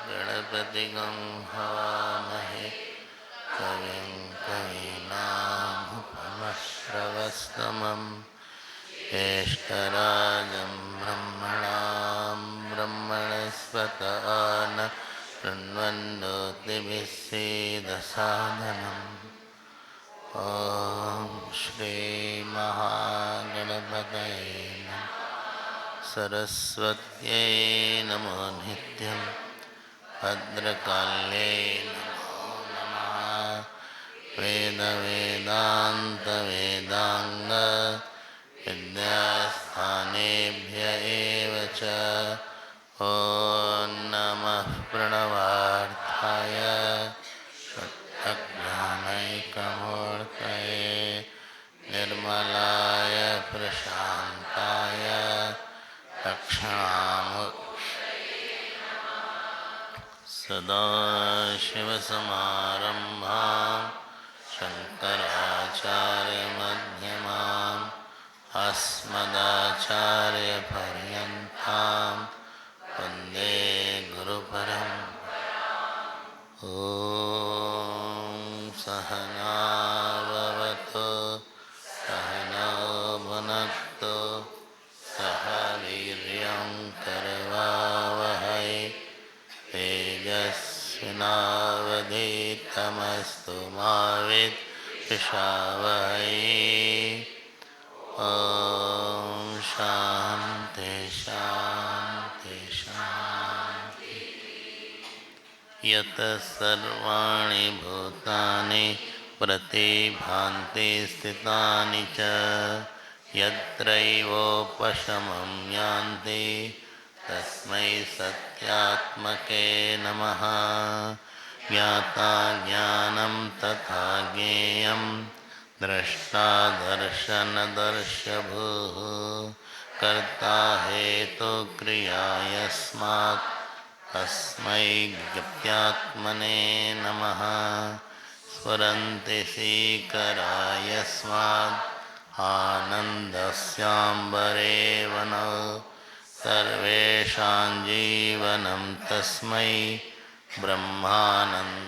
गणपतिगं हवामहे कविं कवीनामुपमश्रवस्तमं ज्येष्ठराजं ब्रह्मणां ब्रह्मणस्पत नः शृण्वन्नोतिभिः सीदसादनम् ॐ श्रीमहागणपतये नमः। सरस्वत्यै नमो नित्यं भद्रकाल्यै नमो नमः। वेदवेदान्तवेदाङ्ग विद्यास्थानेभ्य एव च। ॐ नमः प्रणवार्थाय शुद्धज्ञानैकमूर्तये निर्मलाय प्रशान्ताय दक्षिणामूर्तये सदाशिवसमारम्भां शङ्कराचार्यमध्यमाम् अस्मदाचार्यपर्यन्तां वन्दे गुरुपरम्पराम्। ॐ सहना भवतु सहनौ भुनक्तु सह वीर्यं करवावहै तेजस्विनावधीतमस्तु मा विद्विषावहै। ॐ शान्ति शान्ति शान्ति। यतः सर्वाणि भूतानि प्रतिभान्ति स्थितानि च यत्रैवोपशमं यान्ति तस्मै सत्यात्मके नमः। ज्ञाता ज्ञानं तथा ज्ञेयं द्रष्टा दर्शनदर्शभूः कर्ता हेतुक्रिया यस्मात् तस्मै ज्ञात्यात्मने नमः। स्फुरन्ति सीकरा यस्मात् आनन्दस्याम्बरे वनौ सर्वेषां जीवनं तस्मै ब्रह्मानन्दात्मने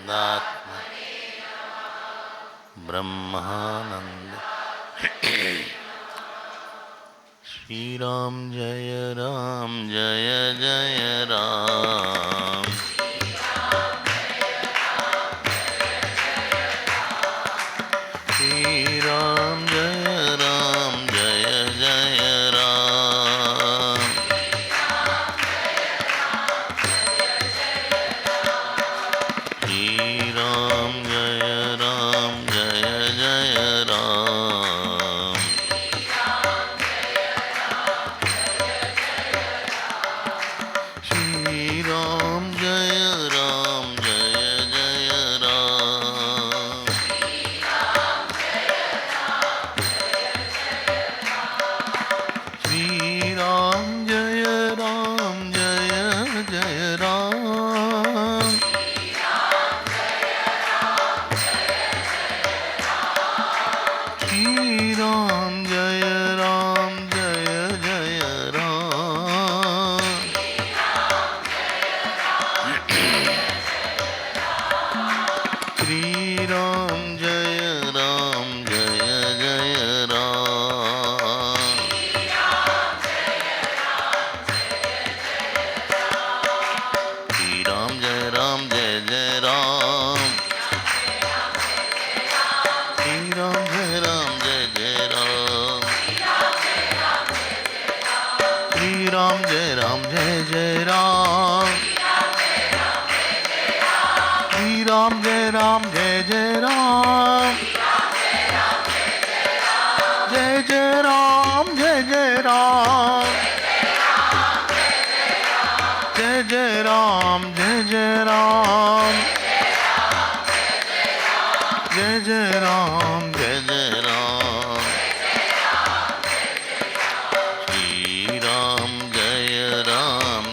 ब्रह्मानन्द। श्रीराम जय जय राम। श्रीराम जय जय राम। श्रीराम जय जय राम। श्रीराम जय जय राम। श्रीराम जय जय राम। श्रीराम जय जय राम। श्रीराम जय जय राम। श्रीराम जय जय राम। श्रीराम जय जय राम। श्रीराम जय जय राम। श्रीराम जय जय राम। जय जय राम जय जय राम। जय राम जय जय राम जय जय राम जय जय राम श्री राम जय जय राम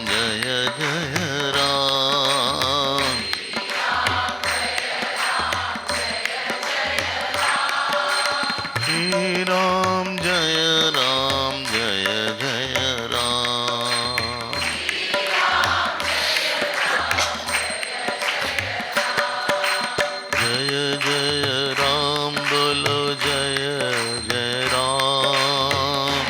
श्री राम जय जय राम जय जय राम बोलो जय जय राम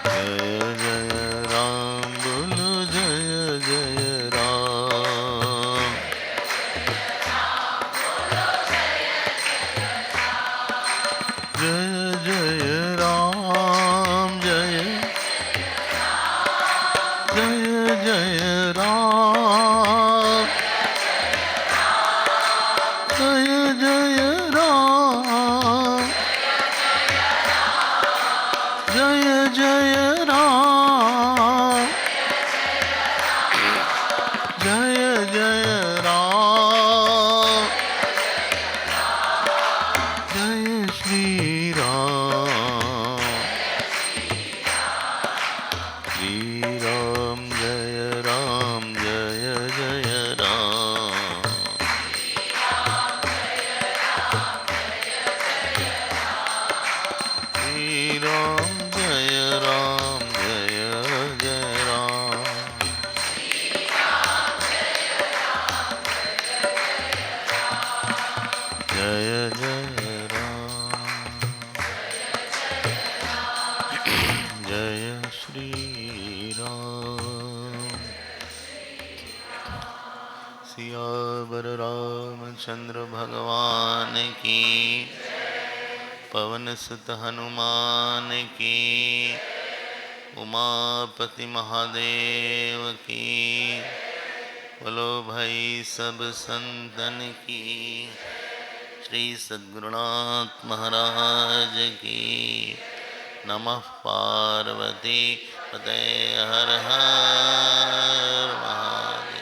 जय जय राम बोलो जय जय राम जय जय राम जय जय राम जय जय राम जय जय राम जय जय राम जय श्री राम श्री राम जय जय राम श्री राम जय जय राम जय जय राम जय श्री राम सियावर रामचंद्र भगवान की पवन सुत हनुमान की उमापति महादेव की बोलो भाई सब संतन की श्री सद्गुरुनाथ महाराज की नमः पार्वती पते हर हर महादेव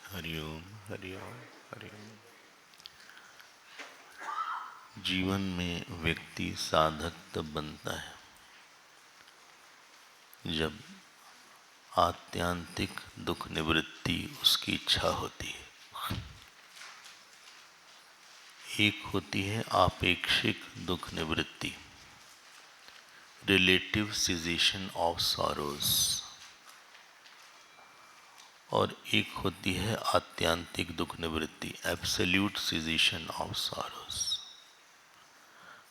हरिओम हरिओम हरिओम। जीवन में व्यक्ति साधक तब बनता है जब आत्यांतिक दुख निवृत्ति उसकी इच्छा होती है। एक होती है आपेक्षिक दुख निवृत्ति, रिलेटिव सीजेशन ऑफ सॉरोज, और एक होती है आत्यांतिक दुख निवृत्ति, एब्सोल्यूट सीजेशन ऑफ सॉरोज।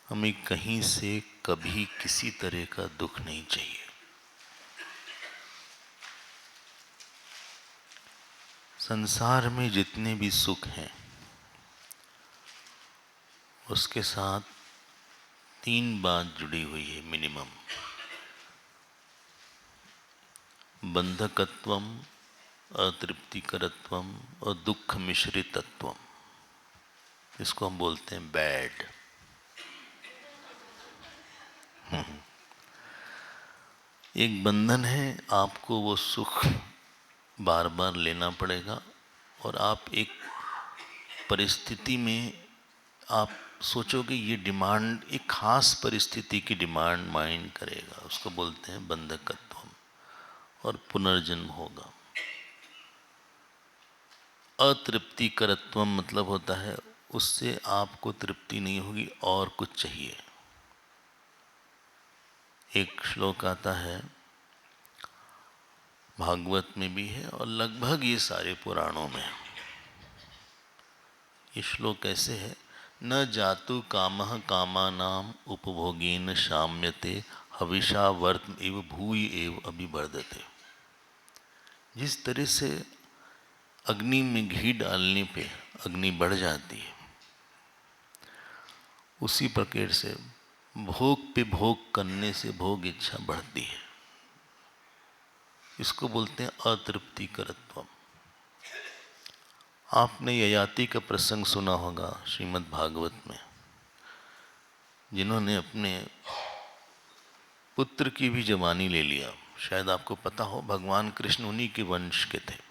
हमें कहीं से कभी किसी तरह का दुख नहीं चाहिए। संसार में जितने भी सुख हैं उसके साथ 3 बात जुड़ी हुई है मिनिमम। बंधकत्वम, अतृप्तिकरत्वम और दुख मिश्रितत्वम। इसको हम बोलते हैं बैड। एक बंधन है, आपको वो सुख बार बार लेना पड़ेगा और आप एक परिस्थिति में आप सोचोगे ये डिमांड, एक खास परिस्थिति की डिमांड माइंड करेगा, उसको बोलते हैं बंधकत्व, और पुनर्जन्म होगा। अतृप्तिकरत्व मतलब होता है उससे आपको तृप्ति नहीं होगी और कुछ चाहिए। एक श्लोक आता है, भागवत में भी है और लगभग ये सारे पुराणों में। ये श्लोक ऐसे है, न जातु कामः कामानाम उपभोगेन शाम्यते हविषा वर्त एव भूय एव अभिवर्धते। जिस तरह से अग्नि में घी डालने पे अग्नि बढ़ जाती है, उसी प्रकार से भोग पे भोग करने से भोग इच्छा बढ़ती है। इसको बोलते हैं अतृप्तिकरत्व। आपने ययाति का प्रसंग सुना होगा श्रीमद् भागवत में। जिन्होंने अपने पुत्र की भी जवानी ले लिया। शायद आपको पता हो, भगवान कृष्ण उन्हीं के वंश के थे।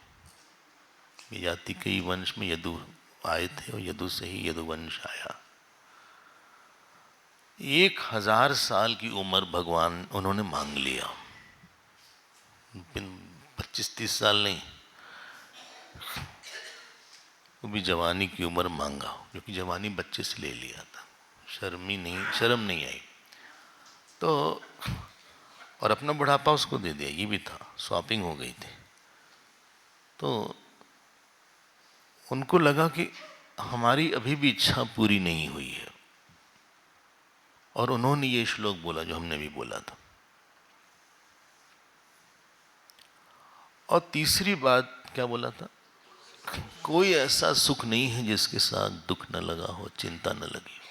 जाति के ही वंश में यदु आए थे और यदु से ही यदुवंश आया। 1000 साल की उम्र भगवान उन्होंने मांग लिया। 25-30 साल नहीं, वो भी जवानी की उम्र मांगा, क्योंकि जवानी बच्चे से ले लिया था। शर्म नहीं आई तो, और अपना बुढ़ापा उसको दे दिया, ये भी था, स्वैपिंग हो गई थी। तो उनको लगा कि हमारी अभी भी इच्छा पूरी नहीं हुई है, और उन्होंने ये श्लोक बोला जो हमने भी बोला था। और तीसरी बात क्या बोला था? कोई ऐसा सुख नहीं है जिसके साथ दुख न लगा हो, चिंता न लगी हो।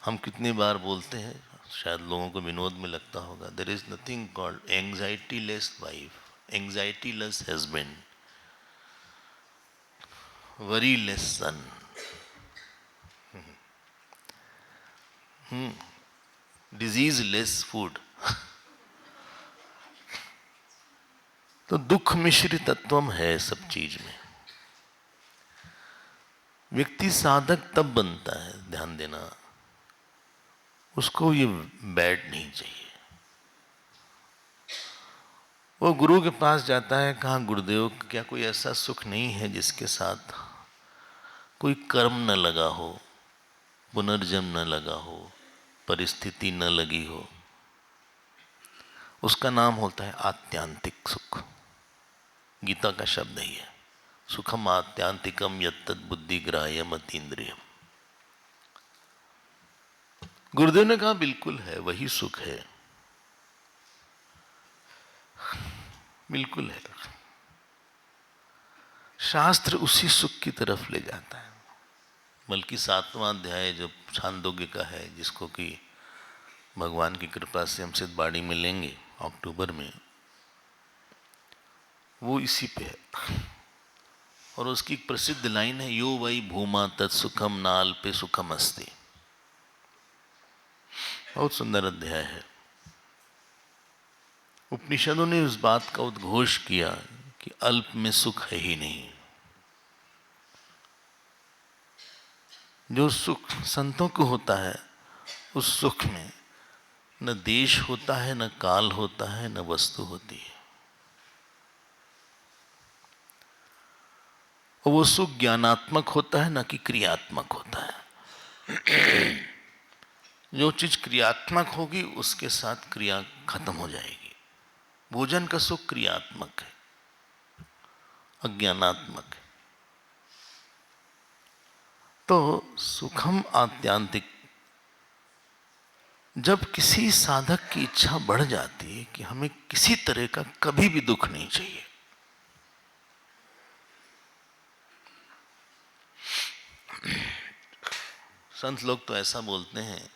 हम कितनी बार बोलते हैं, शायद लोगों को विनोद में लगता होगा, there is nothing called anxiety less wife, anxiety less husband, worry less son, disease less food. तो दुख मिश्रित तत्वम है सब चीज में। व्यक्ति साधक तब बनता है, ध्यान देना, उसको ये बैड नहीं चाहिए। वो गुरु के पास जाता है, कहा गुरुदेव क्या कोई ऐसा सुख नहीं है जिसके साथ कोई कर्म न लगा हो, पुनर्जन्म न लगा हो, परिस्थिति न लगी हो। उसका नाम होता है आत्यांतिक सुख। गीता का शब्द ही है, सुखम आत्यांतिकम यत्तद् बुद्धि ग्राह्यम अतीन्द्रियम। गुरुदेव ने कहा बिल्कुल है, वही सुख है, बिल्कुल है। शास्त्र उसी सुख की तरफ ले जाता है। बल्कि 7वां अध्याय जो छांदोग्य का है, जिसको कि भगवान की कृपा से हम सिद्धबाड़ी में लेंगे अक्टूबर में, वो इसी पे है। और उसकी एक प्रसिद्ध लाइन है, यो वै भूमा तत्सुखम नाल पे सुखम अस्ति। बहुत सुंदर अध्याय है। उपनिषदों ने उस बात का उद्घोष किया कि अल्प में सुख है ही नहीं। जो सुख संतों को होता है, उस सुख में न देश होता है, न काल होता है, न वस्तु होती है। और वो सुख ज्ञानात्मक होता है, न कि क्रियात्मक होता है। जो चीज क्रियात्मक होगी उसके साथ क्रिया खत्म हो जाएगी। भोजन का सुख क्रियात्मक है, अज्ञानात्मक है। तो सुखम आत्यांतिक, जब किसी साधक की इच्छा बढ़ जाती है कि हमें किसी तरह का कभी भी दुख नहीं चाहिए, संत लोग तो ऐसा बोलते हैं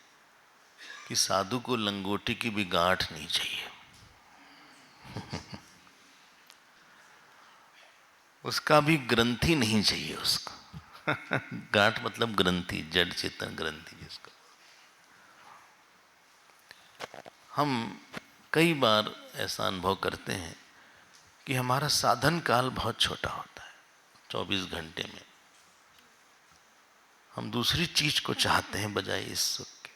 कि साधु को लंगोटी की भी गांठ नहीं चाहिए। उसका भी ग्रंथि नहीं चाहिए उसको। गांठ मतलब ग्रंथि, जड़ चेतन ग्रंथि जिसको। हम कई बार ऐसा अनुभव करते हैं कि हमारा साधन काल बहुत छोटा होता है। 24 घंटे में हम दूसरी चीज को चाहते हैं बजाय इस सुख के।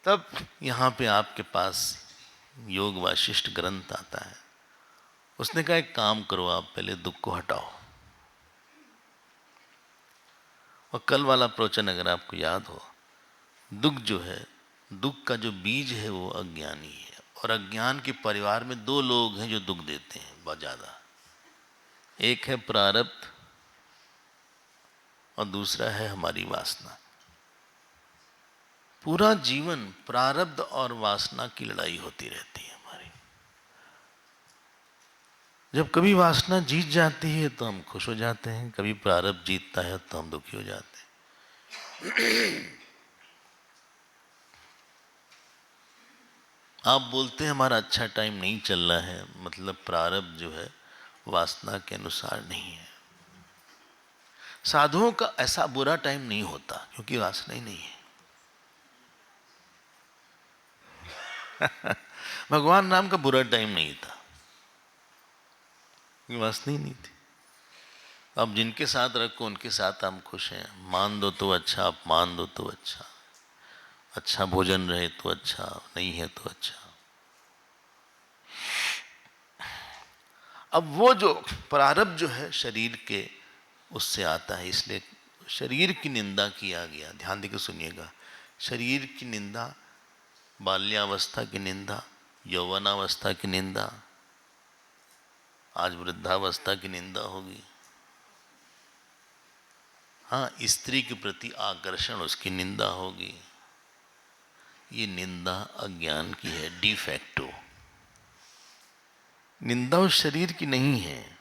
तब यहाँ पे आपके पास योग वाशिष्ठ ग्रंथ आता है। उसने कहा एक काम करो, आप पहले दुख को हटाओ। और कल वाला प्रवचन अगर आपको याद हो, दुख जो है, दुख का जो बीज है वो अज्ञानी है। और अज्ञान के परिवार में 2 लोग हैं जो दुख देते हैं बहुत ज्यादा। एक है प्रारब्ध और दूसरा है हमारी वासना। पूरा जीवन प्रारब्ध और वासना की लड़ाई होती रहती है हमारी। जब कभी वासना जीत जाती है तो हम खुश हो जाते हैं, कभी प्रारब्ध जीतता है तो हम दुखी हो जाते हैं। आप बोलते हैं हमारा अच्छा टाइम नहीं चल रहा है, मतलब प्रारब्ध जो है वासना के अनुसार नहीं है। साधुओं का ऐसा बुरा टाइम नहीं होता क्योंकि वासना ही नहीं है। भगवान राम का बुरा टाइम नहीं था, वासना ही नहीं थी। अब जिनके साथ रखो उनके साथ हम खुश हैं, मान दो तो अच्छा, अपमान दो तो अच्छा, अच्छा भोजन रहे तो अच्छा, नहीं है तो अच्छा। अब वो जो प्रारब्ध जो है शरीर के उससे आता है, इसलिए शरीर की निंदा किया गया। ध्यान देकर सुनिएगा, शरीर की निंदा, बाल्यावस्था की निंदा, यौवनावस्था की निंदा, आज वृद्धावस्था की निंदा होगी। हाँ, स्त्री के प्रति आकर्षण, उसकी निंदा होगी। ये निंदा अज्ञान की है, डिफैक्टो। निंदा उस शरीर की नहीं है,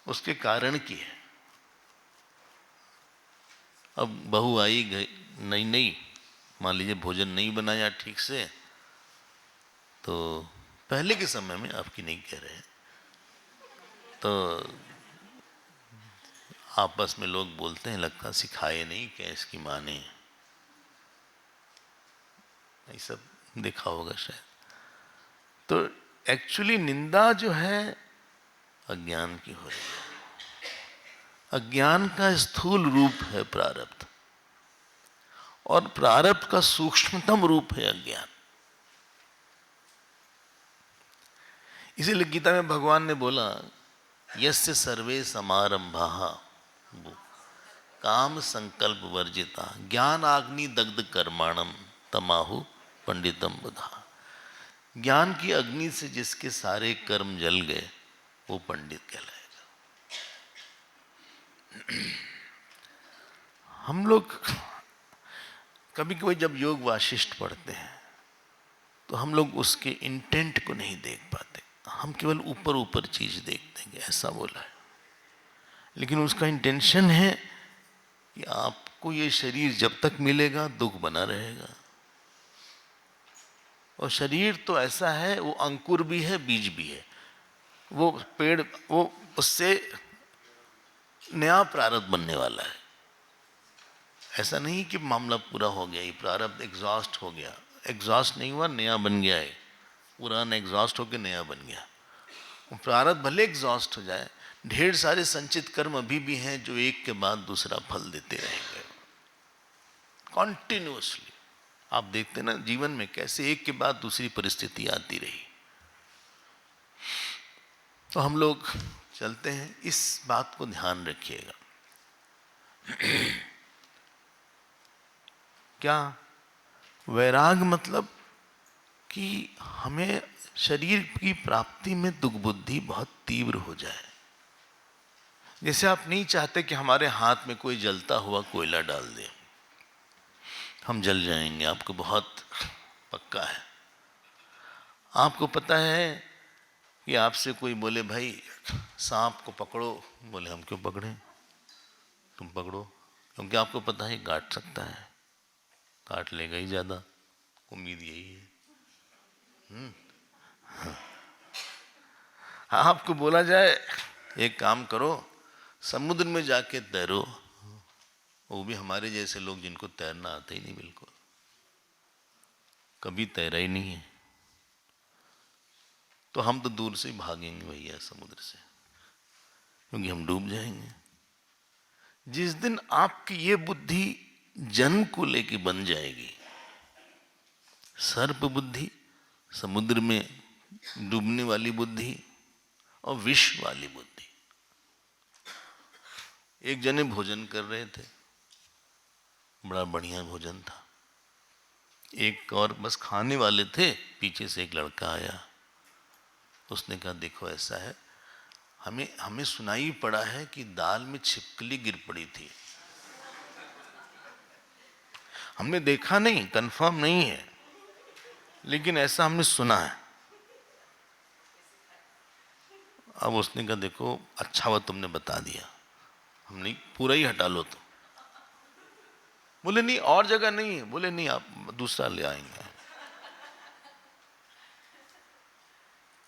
उसके कारण की है। अब बहू आई गई, नहीं नहीं, मान लीजिए भोजन नहीं बनाया ठीक से, तो पहले के समय में, आपकी नहीं कह रहे, तो आपस में लोग बोलते हैं, लगता सिखाए नहीं क्या इसकी माँ ने, ये सब देखा होगा शायद। तो एक्चुअली निंदा जो है अज्ञान की हो रही है। अज्ञान का स्थूल रूप है प्रारब्ध, और प्रारब्ध का सूक्ष्मतम रूप है अज्ञान। इसीलिए गीता में भगवान ने बोला, यस्य सर्वे समारंभाः काम संकल्प वर्जिता ज्ञान आग्नि दग्ध कर्माणम तमाहु पंडितम बुधा। ज्ञान की अग्नि से जिसके सारे कर्म जल गए वो पंडित कहलाएगा। हम लोग कभी कभी जब योग वाशिष्ठ पढ़ते हैं तो हम लोग उसके इंटेंट को नहीं देख पाते, हम केवल ऊपर ऊपर चीज देखते हैं कि ऐसा बोला है, लेकिन उसका इंटेंशन है कि आपको ये शरीर जब तक मिलेगा दुख बना रहेगा। और शरीर तो ऐसा है, वो अंकुर भी है, बीज भी है, वो पेड़, वो उससे नया प्रारब्ध बनने वाला है। ऐसा नहीं कि मामला पूरा हो गया, ये प्रारब्ध एग्जॉस्ट हो गया, एग्जॉस्ट नहीं हुआ, नया बन गया है, पुराना एग्जॉस्ट होकर नया बन गया। वो प्रारब्ध भले एग्जॉस्ट हो जाए, ढेर सारे संचित कर्म अभी भी हैं जो एक के बाद दूसरा फल देते रहेंगे कॉन्टिन्यूअसली। आप देखते ना जीवन में कैसे एक के बाद दूसरी परिस्थिति आती रही। तो हम लोग चलते हैं, इस बात को ध्यान रखिएगा। क्या वैराग मतलब कि हमें शरीर की प्राप्ति में दुख बुद्धि बहुत तीव्र हो जाए। जैसे आप नहीं चाहते कि हमारे हाथ में कोई जलता हुआ कोयला डाल दे, हम जल जाएंगे, आपको बहुत पक्का है। आपको पता है कि आपसे कोई बोले भाई सांप को पकड़ो, बोले हम क्यों पकड़ें, तुम पकड़ो, क्योंकि आपको पता है काट सकता है, काट लेगा ही ज़्यादा, उम्मीद यही है। हाँ, आपको बोला जाए एक काम करो, समुद्र में जाके तैरो, वो भी हमारे जैसे लोग जिनको तैरना आता ही नहीं, बिल्कुल कभी तैरा ही नहीं है, तो हम तो दूर से ही भागेंगे भैया समुद्र से, क्योंकि हम डूब जाएंगे। जिस दिन आपकी ये बुद्धि जन्म को लेके बन जाएगी, सर्प बुद्धि, समुद्र में डूबने वाली बुद्धि और विष वाली बुद्धि। एक जने भोजन कर रहे थे, बड़ा बढ़िया भोजन था, एक और बस खाने वाले थे, पीछे से एक लड़का आया, उसने कहा देखो ऐसा है, हमें सुनाई पड़ा है कि दाल में छिपकली गिर पड़ी थी, हमने देखा नहीं, कंफर्म नहीं है, लेकिन ऐसा हमने सुना है। अब उसने कहा देखो अच्छा हुआ तुमने बता दिया, हम नहीं पूरा ही हटा लो। तो बोले नहीं और जगह नहीं है, बोले नहीं आप दूसरा ले आएंगे,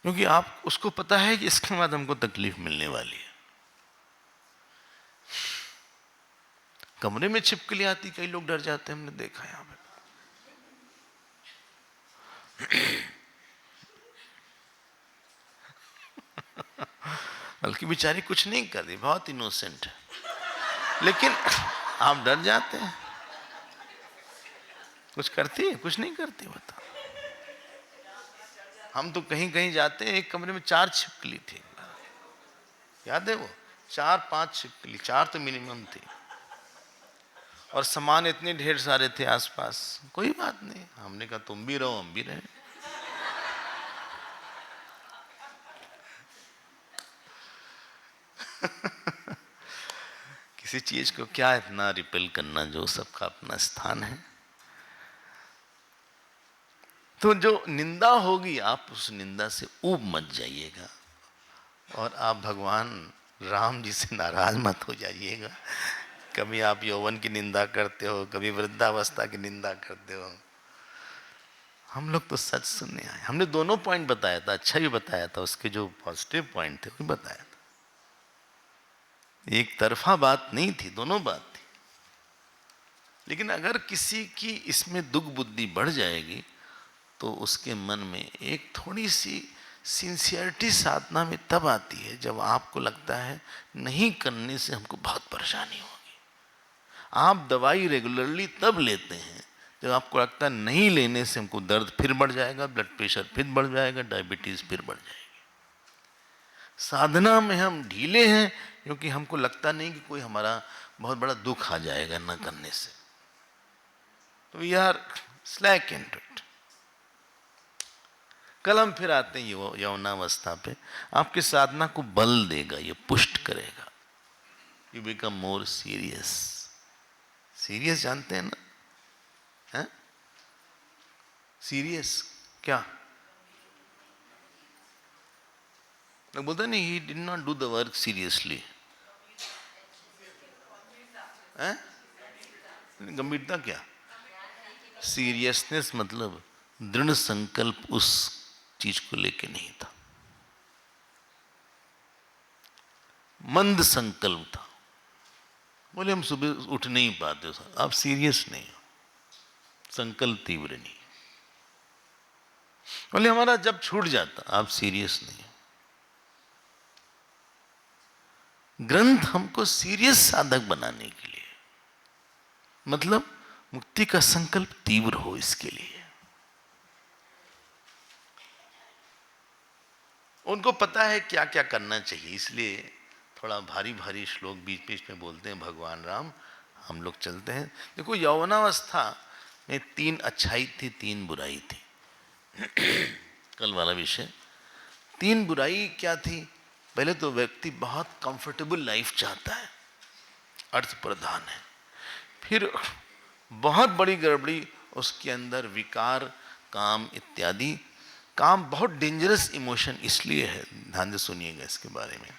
क्योंकि आप उसको पता है कि इसके बाद हमको तकलीफ मिलने वाली है। कमरे में छिपकली आती, कई लोग डर जाते हैं, हमने देखा यहाँ पे। बल्कि बेचारी कुछ नहीं कर रही, बहुत इनोसेंट है, लेकिन आप डर जाते हैं। कुछ करती है? कुछ नहीं करती। बता, हम तो कहीं कहीं जाते हैं, एक कमरे में 4 छिपकली थी, याद है वो? 4-5 छिपकली, 4 तो मिनिमम थी, और सामान इतने ढेर सारे थे आसपास। कोई बात नहीं, हमने कहा तुम भी रहो हम भी रहे। किसी चीज को क्या इतना रिपेल करना, जो सबका अपना स्थान है। तो जो निंदा होगी, आप उस निंदा से ऊब मत जाइएगा, और आप भगवान राम जी से नाराज मत हो जाइएगा। कभी आप यौवन की निंदा करते हो, कभी वृद्धावस्था की निंदा करते हो। हम लोग तो सच सुनने आए। हमने दोनों पॉइंट बताया था, अच्छा भी बताया था, उसके जो पॉजिटिव पॉइंट थे वो भी बताया था। एक तरफा बात नहीं थी, दोनों बात थी। लेकिन अगर किसी की इसमें दुख बुद्धि बढ़ जाएगी, तो उसके मन में एक थोड़ी सी सिंसियरिटी साधना में तब आती है जब आपको लगता है नहीं करने से हमको बहुत परेशानी होगी। आप दवाई रेगुलरली तब लेते हैं जब आपको लगता है नहीं लेने से हमको दर्द फिर बढ़ जाएगा, ब्लड प्रेशर फिर बढ़ जाएगा, डायबिटीज फिर बढ़ जाएगी। साधना में हम ढीले हैं क्योंकि हमको लगता नहीं कि कोई हमारा बहुत बड़ा दुख आ जाएगा न करने से, तो we are slack into it. कल हम फिर आते हैं यौवनावस्था पे। आपके साधना को बल देगा, ये पुष्ट करेगा। You become more serious. Serious जानते हैं ना? है सीरियस क्या? लोग बोलते नहीं, he did not do the work seriously. गंभीरता क्या? सीरियसनेस मतलब दृढ़ संकल्प उस चीज को लेके नहीं था, मंद संकल्प था। बोले हम सुबह उठ नहीं पाते, आप सीरियस नहीं हो, संकल्प तीव्र नहीं। बोले हमारा जब छूट जाता, आप सीरियस नहीं हो। ग्रंथ हमको सीरियस साधक बनाने के लिए, मतलब मुक्ति का संकल्प तीव्र हो, इसके लिए। उनको पता है क्या क्या करना चाहिए, इसलिए थोड़ा भारी भारी श्लोक बीच बीच में बोलते हैं भगवान राम। हम लोग चलते हैं। देखो, यौवनावस्था में 3 अच्छाई थी, 3 बुराई थी। कल वाला विषय। 3 बुराई क्या थी? पहले तो व्यक्ति बहुत कंफर्टेबल लाइफ चाहता है, अर्थ प्रधान है। फिर बहुत बड़ी गड़बड़ी, उसके अंदर विकार, काम इत्यादि। काम बहुत डेंजरस इमोशन इसलिए है, ध्यान से सुनिएगा इसके बारे में।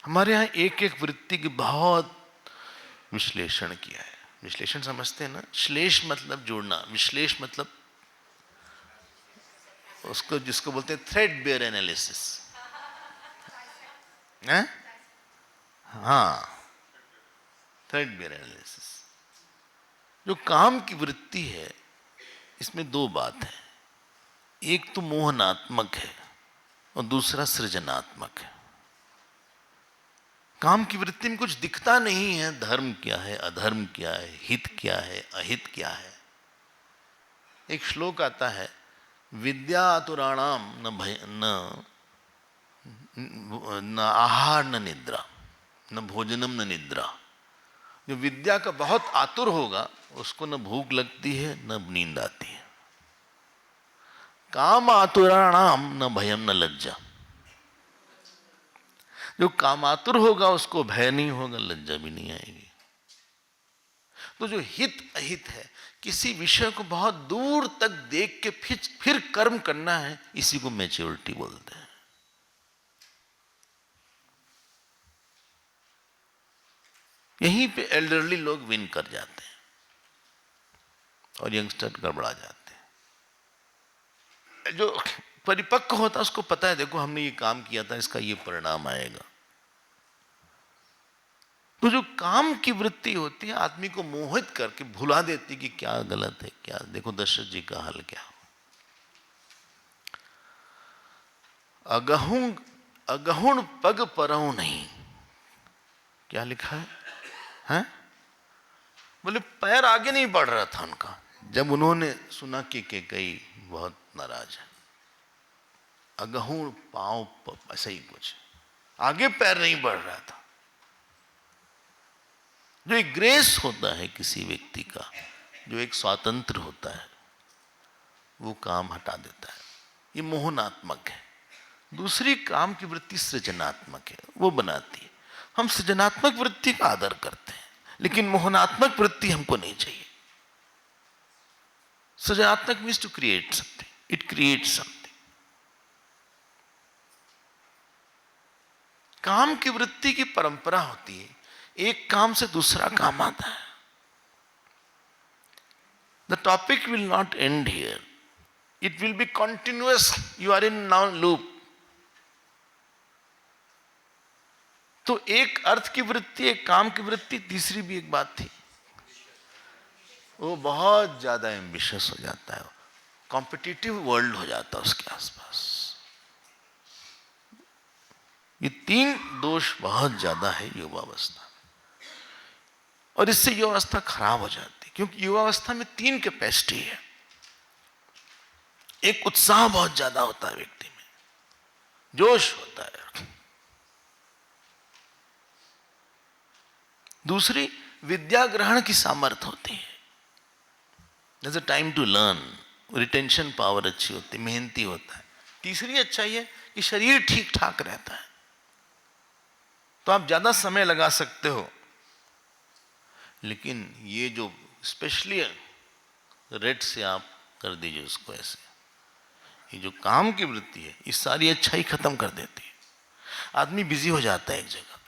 हमारे यहाँ एक एक वृत्ति की बहुत विश्लेषण किया है। विश्लेषण समझते हैं ना? श्लेष मतलब जोड़ना, विश्लेष मतलब उसको जिसको बोलते हैं थ्रेड बेयर एनालिसिस। हाँ, थ्रेड बेयर एनालिसिस। जो काम की वृत्ति है, इसमें 2 बात है। एक तो मोहनात्मक है और दूसरा सृजनात्मक है। काम की वृत्ति में कुछ दिखता नहीं है, धर्म क्या है, अधर्म क्या है, हित क्या है, अहित क्या है। एक श्लोक आता है, विद्यातुराणाम न भय न आहार न निद्रा, न भोजनम न निद्रा। जो विद्या का बहुत आतुर होगा, उसको न भूख लगती है न नींद आती है। काम आतुराणाम न भयम न लज्जा। जो कामातुर होगा उसको भय नहीं होगा, लज्जा भी नहीं आएगी। तो जो हित अहित है, किसी विषय को बहुत दूर तक देख के फिर कर्म करना है, इसी को मैच्योरिटी बोलते हैं। यहीं पे एल्डरली लोग विन कर जाते हैं और यंगस्टर गड़बड़ा जाते हैं। जो परिपक्व होता है उसको पता है, देखो हमने ये काम किया था, इसका ये परिणाम आएगा। तो जो काम की वृत्ति होती है आदमी को मोहित करके भुला देती कि क्या गलत है क्या। देखो दशरथ जी का हाल क्या, अगहुण अगहुण पग परहु नहीं, क्या लिखा है? बोले पैर आगे नहीं बढ़ रहा था उनका जब उन्होंने सुना कि कैकेयी बहुत नाराज है। अगहुण पांव, ऐसा ही कुछ, आगे पैर नहीं बढ़ रहा था। जो एक ग्रेस होता है किसी व्यक्ति का, जो एक स्वातंत्र होता है, वो काम हटा देता है। ये मोहनात्मक है। दूसरी काम की वृत्ति सृजनात्मक है, वो बनाती है। हम सृजनात्मक वृत्ति का आदर करते हैं, लेकिन मोहनात्मक वृत्ति हमको नहीं चाहिए। सृजनात्मक means to create something, it creates something. काम की वृत्ति की परंपरा होती है, एक काम से दूसरा काम आता है। The topic will not end here, it will be continuous, you are in now loop. तो एक अर्थ की वृत्ति, एक काम की वृत्ति, तीसरी भी एक बात थी, वो बहुत ज्यादा एम्बिशियस हो जाता है, कॉम्पिटिटिव वर्ल्ड हो जाता है उसके आसपास। ये तीन दोष बहुत ज्यादा है युवावस्था, और इससे युवावस्था खराब हो जाती है। क्योंकि युवावस्था में तीन कैपेसिटी है। एक, उत्साह बहुत ज्यादा होता है व्यक्ति में, जोश होता है। दूसरी, विद्या ग्रहण की सामर्थ्य होती है, There's a time to learn, retention power अच्छी होती है, मेहनती होता है। तीसरी अच्छाई है कि शरीर ठीक ठाक रहता है, तो आप ज्यादा समय लगा सकते हो। लेकिन ये जो स्पेशली रेड से आप कर दीजिए उसको ऐसे, ये जो काम की वृत्ति है, ये सारी अच्छाई खत्म कर देती है। आदमी बिजी हो जाता है एक जगह,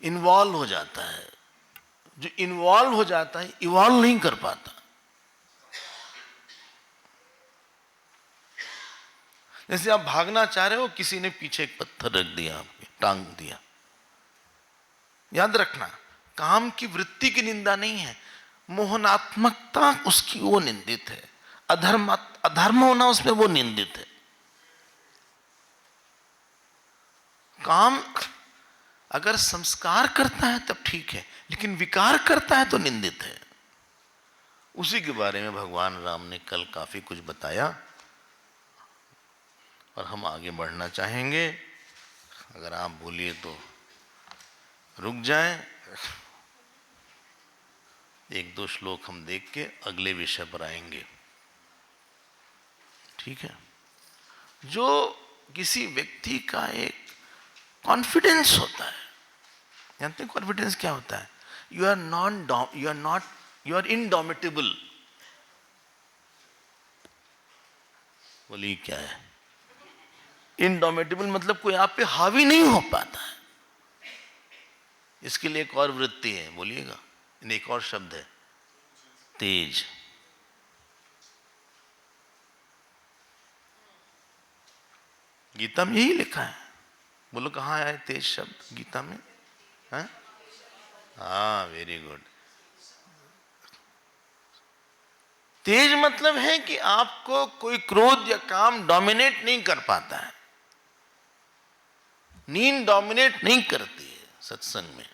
इन्वॉल्व हो जाता है। जो इन्वॉल्व हो जाता है इवॉल्व नहीं कर पाता। जैसे आप भागना चाह रहे हो, किसी ने पीछे एक पत्थर रख दिया, आपके टांग दिया। याद रखना, काम की वृत्ति की निंदा नहीं है, मोहनात्मकता उसकी वो निंदित है, अधर्म होना उसमें वो निंदित है। काम अगर संस्कार करता है तब ठीक है, लेकिन विकार करता है तो निंदित है। उसी के बारे में भगवान राम ने कल काफी कुछ बताया, और हम आगे बढ़ना चाहेंगे। अगर आप बोलिए तो रुक जाएं, एक दो श्लोक हम देख के अगले विषय पर आएंगे, ठीक है? जो किसी व्यक्ति का एक कॉन्फिडेंस होता है, जानते हैं कॉन्फिडेंस क्या होता है? You are indomitable. बोलिए क्या है इनडोमिटेबल? मतलब कोई आप पे हावी नहीं हो पाता है। इसके लिए एक और वृत्ति है, बोलिएगा, एक और शब्द है, तेज। गीता में यही लिखा है। बोलो कहाँ है तेज शब्द गीता में? हाँ, वेरी गुड। तेज मतलब है कि आपको कोई क्रोध या काम डोमिनेट नहीं कर पाता है। नींद डोमिनेट नहीं करती है सत्संग में।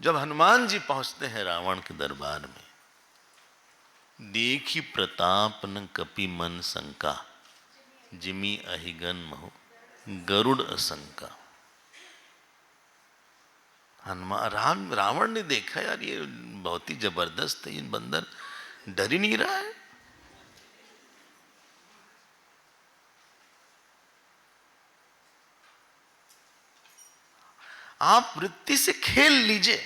जब हनुमान जी पहुंचते हैं रावण के दरबार में, देखी प्रताप न कपि मन शंका, जिमी अहिगन महु गरुड़ असंका। हनुमान रावण ने देखा, यार ये बहुत ही जबरदस्त है, ये बंदर डर ही नहीं रहा है। आप वृत्ति से खेल लीजिए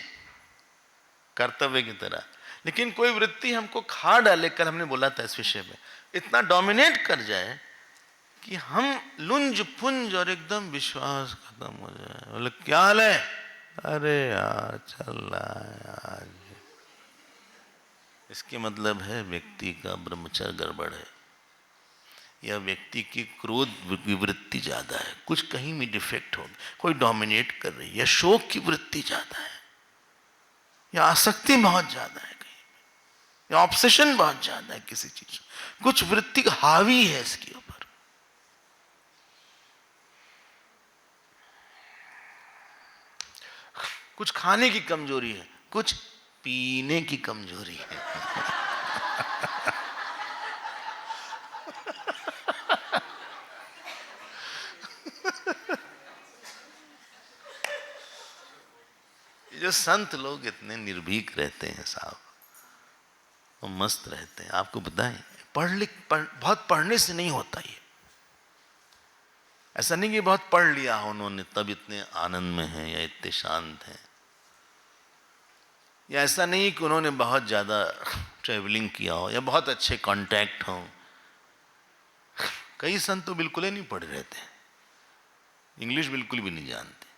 कर्तव्य की तरह, लेकिन कोई वृत्ति हमको खा डाले, कल हमने बोला था इस विषय में, इतना डोमिनेट कर जाए कि हम लुंज पुंज और एकदम विश्वास खत्म हो जाए। बोले क्या हाल है, अरे यार चल रहा है यार, इसके मतलब है व्यक्ति का ब्रह्मचर्य गड़बड़ है, या व्यक्ति की क्रोध वृत्ति ज्यादा है, कुछ कहीं में डिफेक्ट हो, कोई डोमिनेट कर रही है, या शोक की वृत्ति ज्यादा है, या आसक्ति बहुत ज्यादा है कहीं, या ऑब्सेशन बहुत ज्यादा है किसी चीज, कुछ वृत्ति हावी है इसके ऊपर। कुछ खाने की कमजोरी है, कुछ पीने की कमजोरी है। जो संत लोग इतने निर्भीक रहते हैं साहब, वो मस्त रहते हैं, आपको बताएं, बहुत पढ़ने से नहीं होता ये। ऐसा नहीं कि बहुत पढ़ लिया हो उन्होंने तब इतने आनंद में हैं या इतने शांत हैं, या ऐसा नहीं कि उन्होंने बहुत ज्यादा ट्रैवलिंग किया हो या बहुत अच्छे कांटेक्ट हो। कई संत तो बिल्कुल ही नहीं पढ़े रहते हैं, इंग्लिश बिल्कुल भी नहीं जानते।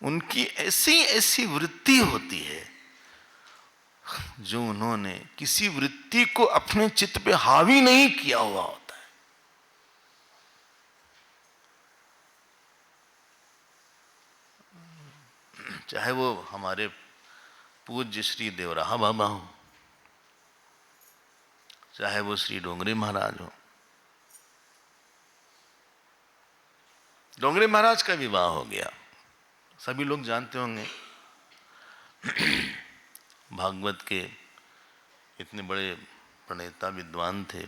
उनकी ऐसी ऐसी वृत्ति होती है, जो उन्होंने किसी वृत्ति को अपने चित्त पे हावी नहीं किया हुआ होता है। चाहे वो हमारे पूज्य श्री देवराहा बाबा हो, चाहे वो श्री डोंगरे महाराज हो। डोंगरे महाराज का विवाह हो गया, सभी लोग जानते होंगे, भागवत के इतने बड़े प्रणेता विद्वान थे।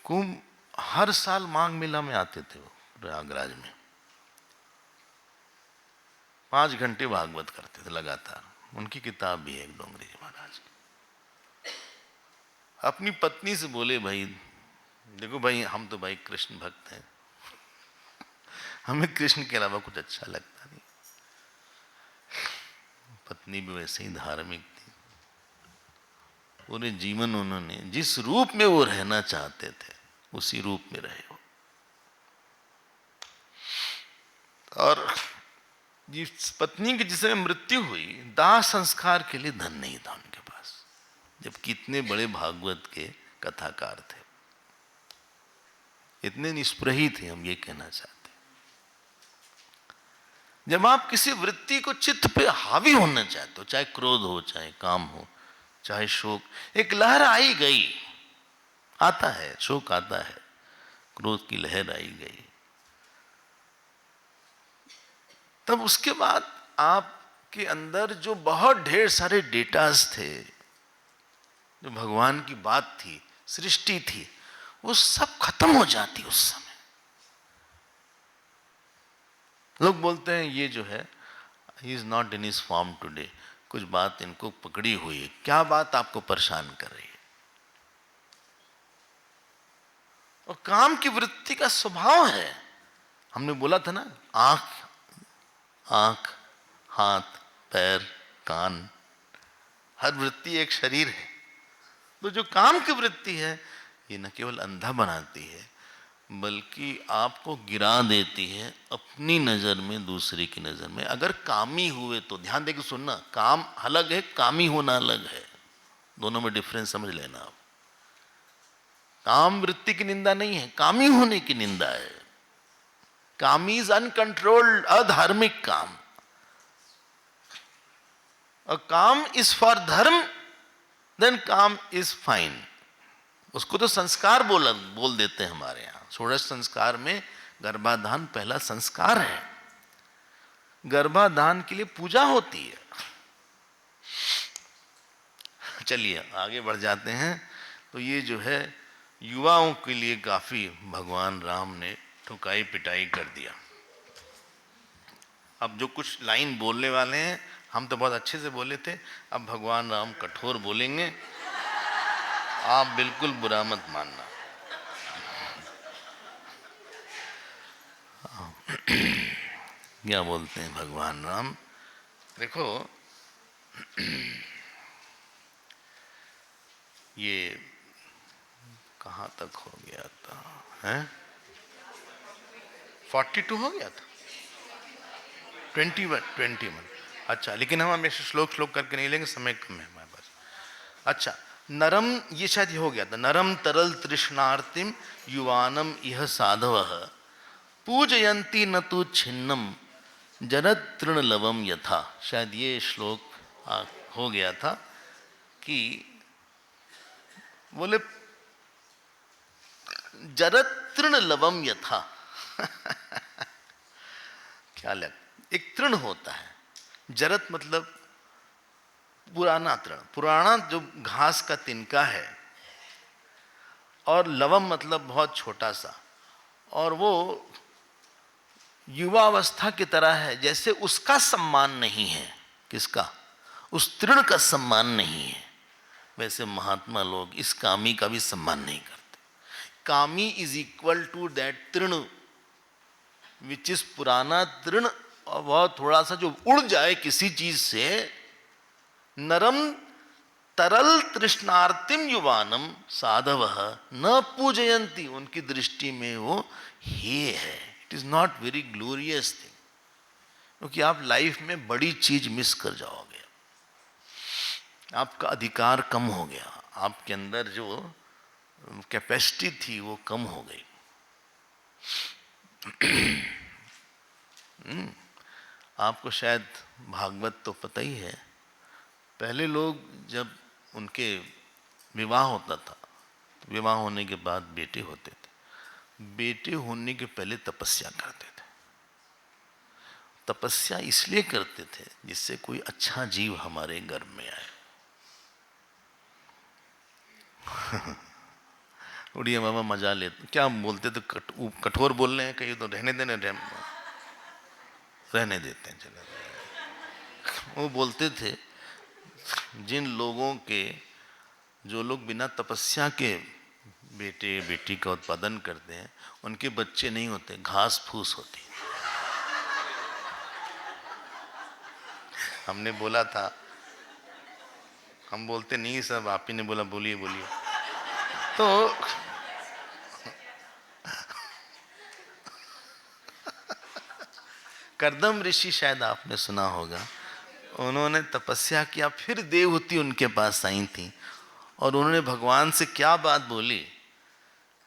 कुंभ हर साल माघ मेला में आते थे वो प्रयागराज में, 5 घंटे भागवत करते थे लगातार। उनकी किताब भी है एक, डोंगरे जी महाराज की। अपनी पत्नी से बोले, भाई देखो भाई, हम तो भाई कृष्ण भक्त हैं, हमें कृष्ण के अलावा कुछ अच्छा लगता नहीं। पत्नी भी वैसे ही धार्मिक थी, पूरे जीवन उन्होंने जिस रूप में वो रहना चाहते थे उसी रूप में रहे हो। और जिस पत्नी की जिसमें मृत्यु हुई, दाह संस्कार के लिए धन नहीं था उनके पास, जबकि इतने बड़े भागवत के कथाकार थे, इतने निष्प्रही थे, हम ये कहना चाहते। जब आप किसी वृत्ति को चित्त पे हावी होना चाहते हो, चाहे क्रोध हो, चाहे काम हो, चाहे शोक, एक लहर आई गई, आता है शोक, आता है क्रोध की लहर आई गई, तब उसके बाद आपके अंदर जो बहुत ढेर सारे डेटास थे, जो भगवान की बात थी, सृष्टि थी, वो सब खत्म हो जाती उस समय। लोग बोलते हैं ये जो है, he is not in his form today, कुछ बात इनको पकड़ी हुई है। क्या बात आपको परेशान कर रही है? और काम की वृत्ति का स्वभाव है, हमने बोला था ना, आंख, हाथ, पैर, कान, हर वृत्ति एक शरीर है। तो जो काम की वृत्ति है, ये न केवल अंधा बनाती है, बल्कि आपको गिरा देती है अपनी नजर में, दूसरे की नजर में। अगर कामी हुए तो, ध्यान देकर सुनना, काम अलग है, कामी होना अलग है, दोनों में डिफरेंस समझ लेना आप। काम वृत्ति की निंदा नहीं है, कामी होने की निंदा है। कामी इज अनकंट्रोल्ड, अधार्मिक काम। और काम इज फॉर धर्म, देन काम इज फाइन। उसको तो संस्कार बोल देते हैं हमारे यहां। षोडश संस्कार में गर्भाधान पहला संस्कार है। गर्भाधान के लिए पूजा होती है। चलिए आगे बढ़ जाते हैं। तो ये जो है युवाओं के लिए काफी भगवान राम ने ठुकाई पिटाई कर दिया। अब जो कुछ लाइन बोलने वाले हैं, हम तो बहुत अच्छे से बोले थे, अब भगवान राम कठोर बोलेंगे, आप बिल्कुल बुरा मत मानना। क्या बोलते हैं भगवान राम, देखो ये कहाँ तक हो गया था, हैं? 42 हो गया था, 21। अच्छा, लेकिन हम हमेशा श्लोक करके नहीं लेंगे, समय कम है हमारे पास। अच्छा, नरम, ये शायद ये हो गया था, नरम तरल तृष्णार्तिम युवानम यह साधवः पूजयंती न तो छिन्नम जरत तृण लवम यथा। शायद ये श्लोक हो गया था कि बोले जरत तृण लवम यथा। क्या लग, एक तृण होता है, जरत मतलब पुराना तृण, पुराना जो घास का तिनका है, और लवम मतलब बहुत छोटा सा, और वो युवावस्था की तरह है, जैसे उसका सम्मान नहीं है, किसका, उस तृण का सम्मान नहीं है, वैसे महात्मा लोग इस कामी का भी सम्मान नहीं करते। कामी इज इक्वल टू दैट तृण विच इज पुराना तृण, और वह थोड़ा सा जो उड़ जाए किसी चीज से, नरम तरल तृष्णार्तिम युवानम साधवः न पूजयंती, उनकी दृष्टि में वो हे है, it is not very glorious thing, क्योंकि आप लाइफ में बड़ी चीज मिस कर जाओगे, आपका अधिकार कम हो गया, आपके अंदर जो कैपेसिटी थी वो कम हो गई। आपको शायद भागवत तो पता ही है, पहले लोग जब उनके विवाह होता था, विवाह होने के बाद बेटे होते थे, बेटे होने के पहले तपस्या करते थे। तपस्या इसलिए करते थे जिससे कोई अच्छा जीव हमारे घर में आए। उड़िया बाबा मजा लेते, क्या बोलते थे, कठोर बोल रहे हैं कहीं तो रहने देने, रहने देते हैं, चले। वो बोलते थे जिन लोगों के, जो लोग बिना तपस्या के बेटे बेटी का उत्पादन करते हैं, उनके बच्चे नहीं होते, घास फूस होती। हमने बोला था, हम बोलते नहीं सब, आप ही ने बोला बोलिए बोलिए। तो कर्दम ऋषि शायद आपने सुना होगा, उन्होंने तपस्या किया, फिर देवहूति उनके पास आई थी, और उन्होंने भगवान से क्या बात बोली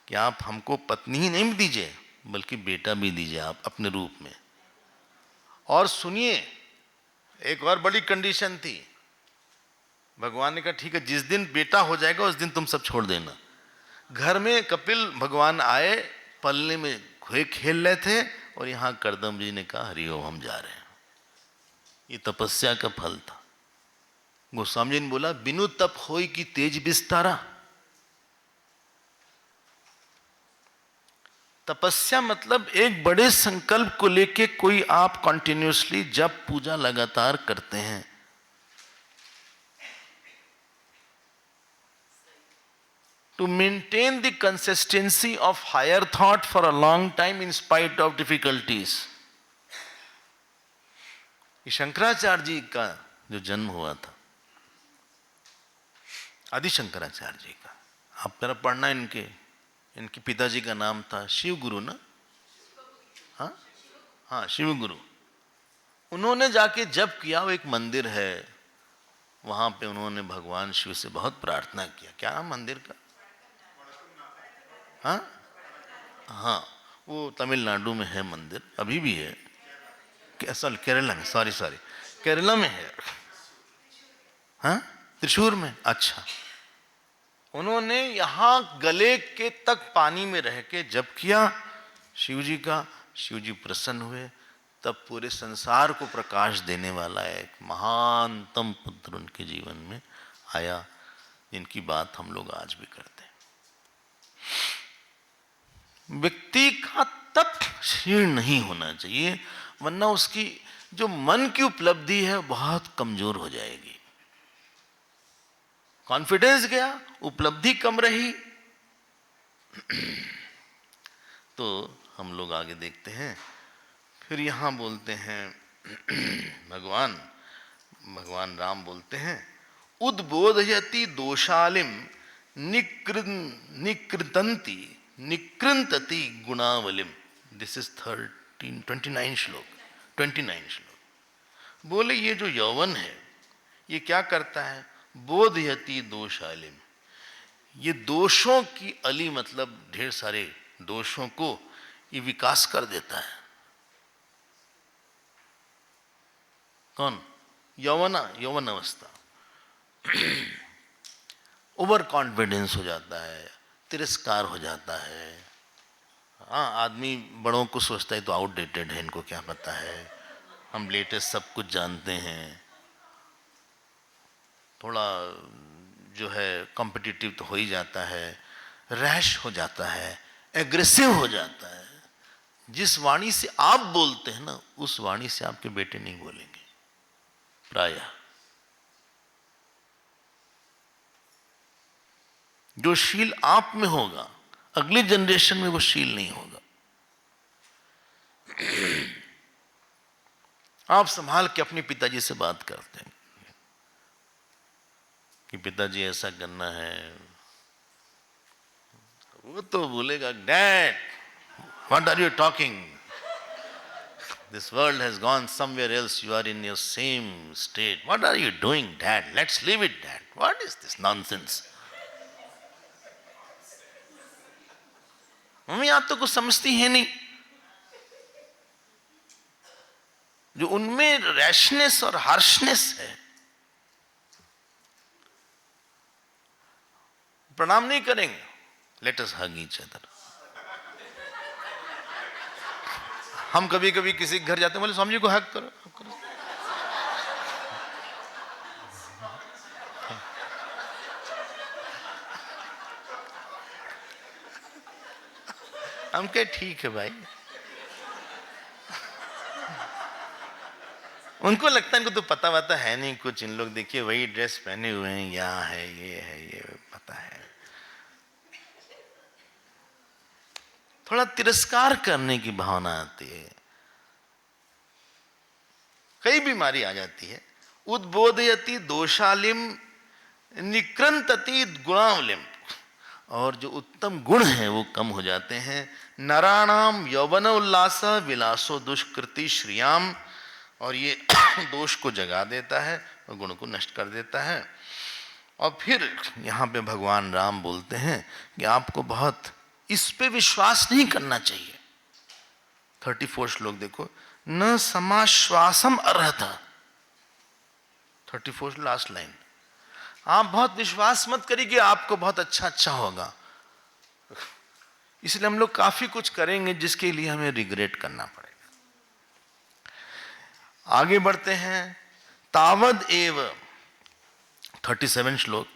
कि आप हमको पत्नी ही नहीं दीजिए बल्कि बेटा भी दीजिए आप अपने रूप में। और सुनिए, एक और बड़ी कंडीशन थी, भगवान ने कहा ठीक है, जिस दिन बेटा हो जाएगा उस दिन तुम सब छोड़ देना। घर में कपिल भगवान आए, पलने में खेल रहे थे, और यहाँ कर्दम जी ने कहा हरिओम हम जा रहे हैं। ये तपस्या का फल था। गोस्वामी जी ने बोला बिनु तप होई की तेज बिस्तारा। तपस्या मतलब एक बड़े संकल्प को लेके कोई आप कंटिन्यूअसली जब पूजा लगातार करते हैं, to maintain the consistency of higher thought for a long time in spite of difficulties. ये शंकराचार्य जी का जो जन्म हुआ था, आदि शंकराचार्य जी का, आप जरा पढ़ना, इनके पिताजी का नाम था शिव गुरु ना, हाँ हाँ शिव गुरु। उन्होंने जाके जप किया, वो एक मंदिर है वहां पे, उन्होंने भगवान शिव से बहुत प्रार्थना किया। क्या नाम मंदिर का? हाँ हाँ, वो तमिलनाडु में है मंदिर, अभी भी है, असल केरला में, सॉरी केरला में है, हाँ त्रिशूर में। अच्छा, उन्होंने यहाँ गले के तक पानी में रह के जप किया शिव जी का, शिव जी प्रसन्न हुए, तब पूरे संसार को प्रकाश देने वाला एक महानतम पुत्र उनके जीवन में आया, जिनकी बात हम लोग आज भी करते हैं। व्यक्ति का तप क्षीण नहीं होना चाहिए, वरना उसकी जो मन की उपलब्धि है बहुत कमजोर हो जाएगी। कॉन्फिडेंस गया, उपलब्धि कम रही। तो हम लोग आगे देखते हैं, फिर यहां बोलते हैं भगवान राम बोलते हैं उद्बोधयति दोषालिम निकृंतति गुणावलिम। दिस इज थर्ड 29 श्लोक, 29 श्लोक। बोले ये जो यौवन है ये क्या करता है? बोधयति दोषालिम, ये दोषों की अली मतलब ढेर सारे दोषों को ये विकास कर देता है। कौन? यौवन अवस्था। ओवर कॉन्फिडेंस हो जाता है, तिरस्कार हो जाता है। हाँ, आदमी बड़ों को सोचता है तो आउटडेटेड है, इनको क्या पता है, हम लेटेस्ट सब कुछ जानते हैं। थोड़ा जो है कॉम्पिटिटिव तो हो ही जाता है, रैश हो जाता है, एग्रेसिव हो जाता है। जिस वाणी से आप बोलते हैं ना, उस वाणी से आपके बेटे नहीं बोलेंगे प्रायः। जो शील आप में होगा, अगली जनरेशन में वो शील नहीं होगा। आप संभाल के अपने पिताजी से बात करते हैं कि पिताजी ऐसा करना है, वो तो बोलेगा dad what are you talking, this world has gone somewhere else, you are in your same state, what are you doing dad, let's leave it dad, what is this nonsense. Mummy आप तो कुछ समझती है नहीं। जो उनमें rashness और harshness है, प्रणाम नहीं करेंगे, लेट अस हग ईच अदर। हम कभी कभी किसी के घर जाते हैं, बोले स्वामी जी को हग करो, हग करो। हम कहे ठीक है भाई। उनको लगता है इनको तो पता वता है नहीं कुछ, इन लोग देखिए वही ड्रेस पहने हुए हैं, यहाँ है ये पता है। थोड़ा तिरस्कार करने की भावना आती है, कई बीमारी आ जाती है। उद्बोधयति दोषालिम निकृंतति गुणावलिम, और जो उत्तम गुण हैं वो कम हो जाते हैं। नराणाम यौवन उल्लास विलासो दुष्कृति श्रियाम, और ये दोष को जगा देता है और गुण को नष्ट कर देता है। और फिर यहाँ पे भगवान राम बोलते हैं कि आपको बहुत इस पे विश्वास नहीं करना चाहिए। 34 श्लोक देखो, न समाश्वासम अर्हता, 34 लास्ट लाइन। आप बहुत विश्वास मत करिए कि आपको बहुत अच्छा होगा, इसलिए हम लोग काफी कुछ करेंगे जिसके लिए हमें रिग्रेट करना पड़ेगा। आगे बढ़ते हैं। तावद एव 37 श्लोक,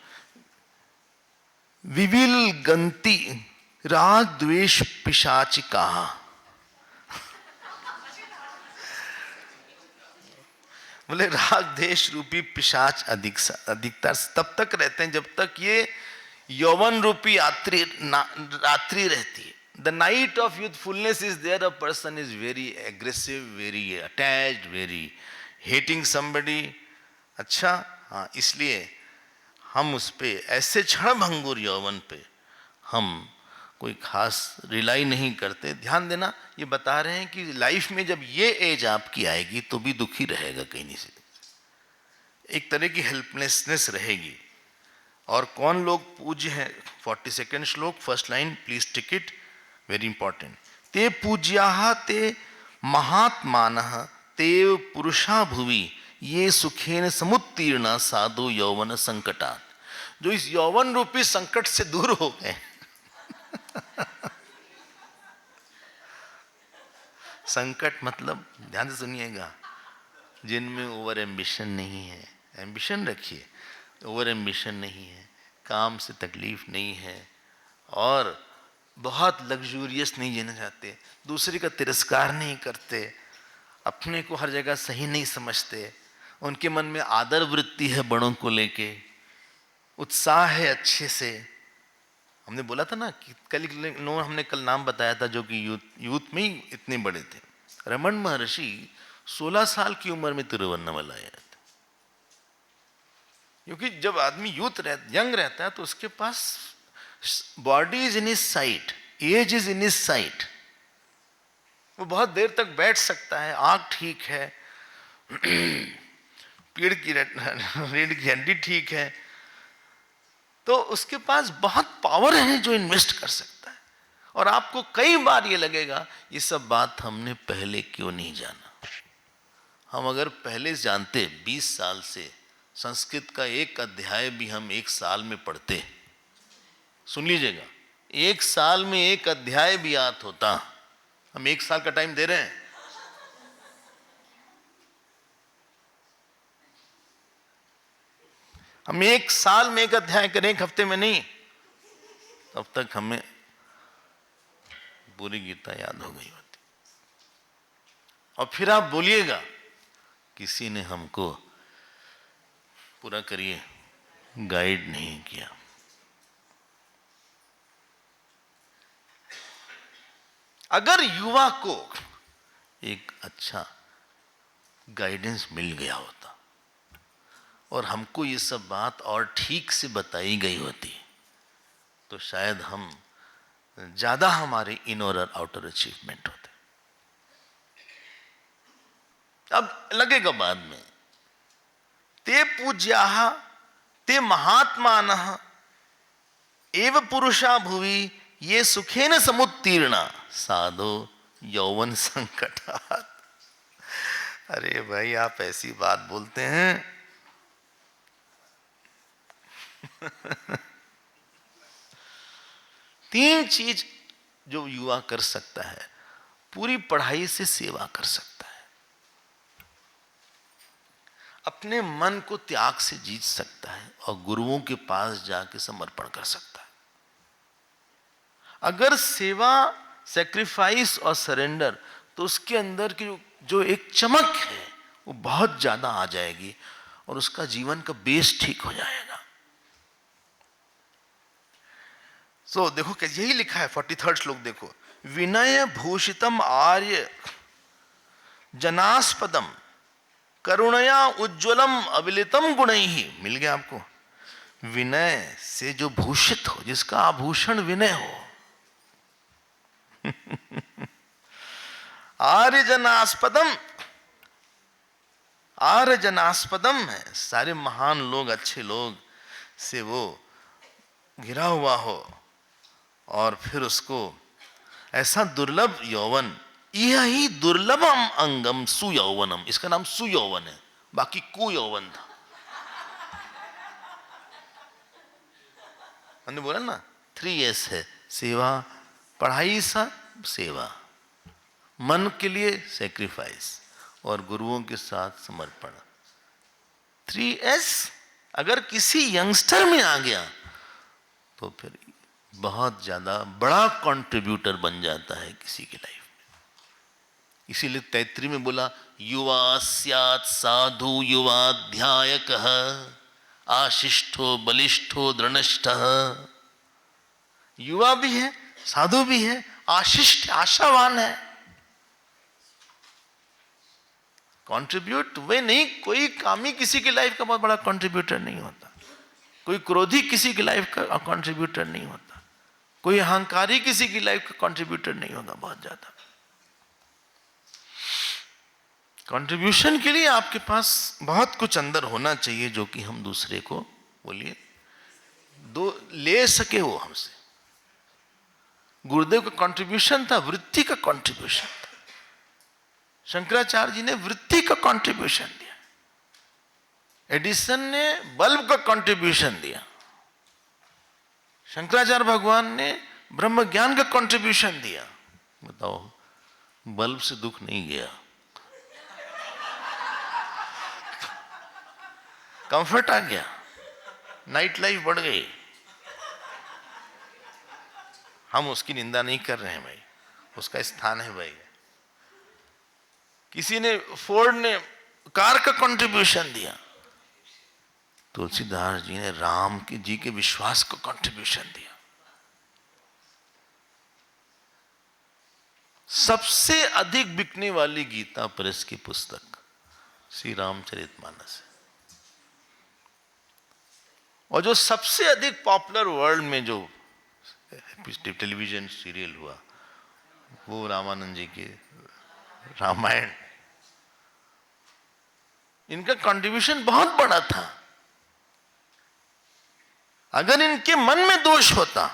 विविल गंति राग द्वेष पिशाचिका। बोले राग द्वेष रूपी पिशाच अधिकतर तब तक रहते हैं जब तक ये यौवन रूपी रात्रि रहती है। The night of youthfulness is there, a person is very aggressive, very attached, very hating somebody. अच्छा हाँ, इसलिए हम उस पे ऐसे क्षणभंगुर यौवन पे हम कोई खास रिलाई नहीं करते। ध्यान देना, ये बता रहे हैं कि लाइफ में जब ये एज आपकी आएगी तो भी दुखी रहेगा कहीं नहीं से, एक तरह की हेल्पलेसनेस रहेगी। और कौन लोग पूज्य हैं? 42 श्लोक, first line, please tick it, very important. ते पूज्याः ते महात्मानः तेव पुरुषा भुवि ये सुखेन समुत्तीर्ण साधु यौवन संकटात्। जो इस यौवन रूपी संकट से दूर हो गए संकट मतलब ध्यान से सुनिएगा, जिनमें ओवर एम्बिशन नहीं है, एम्बिशन रखिए, ओवर एम्बिशन नहीं है, काम से तकलीफ नहीं है, और बहुत लग्जूरियस नहीं जीना चाहते, दूसरे का तिरस्कार नहीं करते, अपने को हर जगह सही नहीं समझते, उनके मन में आदर वृत्ति है बड़ों को लेके, उत्साह है अच्छे से। हमने बोला था ना कि हमने कल नाम बताया था जो कि यूथ में ही इतने बड़े थे। रमन महर्षि 16 साल की उम्र में तिरुवन्नमलाई आए थे। क्योंकि जब आदमी यंग रहता है तो उसके पास body is in his sight, age is in his sight, वो बहुत देर तक बैठ सकता है, आंख ठीक है, रीढ़ की हड्डी ठीक है, तो उसके पास बहुत पावर है जो इन्वेस्ट कर सकता है। और आपको कई बार ये लगेगा ये सब बात हमने पहले क्यों नहीं जाना। हम अगर पहले जानते, 20 साल से संस्कृत का एक अध्याय भी हम एक साल में पढ़ते, सुन लीजिएगा, एक साल में एक अध्याय भी याद होता। हम एक साल का टाइम दे रहे हैं, हम एक साल में एक अध्याय करें, एक हफ्ते में नहीं, तब तक हमें पूरी गीता याद हो गई होती। और फिर आप बोलिएगा किसी ने हमको पूरा करिए गाइड नहीं किया। अगर युवा को एक अच्छा गाइडेंस मिल गया होता और हमको ये सब बात और ठीक से बताई गई होती, तो शायद हम ज्यादा हमारे इनर और आउटर अचीवमेंट होते। अब लगेगा बाद में, ते पूज्याः ते महात्मानः एव पुरुषा भुवि ये सुखेन समुत्तीर्णा साधो यौवन संकटात्। अरे भाई, आप ऐसी बात बोलते हैं। तीन चीज जो युवा कर सकता है, पूरी पढ़ाई से सेवा कर सकता है, अपने मन को त्याग से जीत सकता है और गुरुओं के पास जाके समर्पण कर सकता है। अगर सेवा, सैक्रिफाइस और सरेंडर, तो उसके अंदर की जो एक चमक है वो बहुत ज्यादा आ जाएगी और उसका जीवन का बेस ठीक हो जाएगा। देखो यही लिखा है 43rd श्लोक, देखो, विनय भूषितम आर्य जनास्पदम करुणया उज्ज्वलम अविलितम गुणैहि। मिल गया आपको? विनय से जो भूषित हो, जिसका आभूषण विनय हो। आर्यजनास्पदम, आर्यजनास्पदम है, सारे महान लोग, अच्छे लोग से वो घिरा हुआ हो, और फिर उसको ऐसा दुर्लभ यौवन, यह ही दुर्लभम अंगम सुयौवनम, इसका नाम सुयौवन है, बाकी कुयौवन था। हमने बोला ना 3S है, सेवा, पढ़ाई सा सेवा, मन के लिए सैक्रिफाइस और गुरुओं के साथ समर्पण। 3S अगर किसी यंगस्टर में आ गया तो फिर बहुत ज्यादा बड़ा कंट्रीब्यूटर बन जाता है किसी की लाइफ में। इसीलिए तैत्तिरीय में बोला, युवा स्यात् साधु युवाध्यायकः आशिष्ठो बलिष्ठो दृढ़निष्ठः। युवा भी है, साधु भी है, आशिष्ट आशावान है। कंट्रीब्यूट वे नहीं, कोई कामी किसी की लाइफ का बहुत बड़ा कंट्रीब्यूटर नहीं होता, कोई क्रोधी किसी की लाइफ का कंट्रीब्यूटर नहीं होता, कोई अहंकारी किसी की लाइफ का कंट्रीब्यूटर नहीं होता। बहुत ज्यादा कंट्रीब्यूशन के लिए आपके पास बहुत कुछ अंदर होना चाहिए, जो कि हम दूसरे को, बोलिए, दो ले सके वो हमसे। गुरुदेव का कंट्रीब्यूशन था, वृत्ति का कंट्रीब्यूशन था। शंकराचार्य जी ने वृत्ति का कंट्रीब्यूशन दिया, एडिसन ने बल्ब का कंट्रीब्यूशन दिया, शंकराचार्य भगवान ने ब्रह्म ज्ञान का कंट्रीब्यूशन दिया। बताओ, बल्ब से दुख नहीं गया, कंफर्ट आ गया, नाइट लाइफ बढ़ गई। हम उसकी निंदा नहीं कर रहे हैं भाई, उसका स्थान है भाई। किसी ने, फोर्ड ने कार का कंट्रीब्यूशन दिया, तुलसीदास जी ने राम के जी के विश्वास को कंट्रीब्यूशन दिया। सबसे अधिक बिकने वाली गीता प्रेस की पुस्तक श्री रामचरितमानस है, और जो सबसे अधिक पॉपुलर वर्ल्ड में जो टेलीविजन सीरियल हुआ वो रामानंद जी के रामायण, इनका कंट्रीब्यूशन बहुत बड़ा था। अगर इनके मन में दोष होता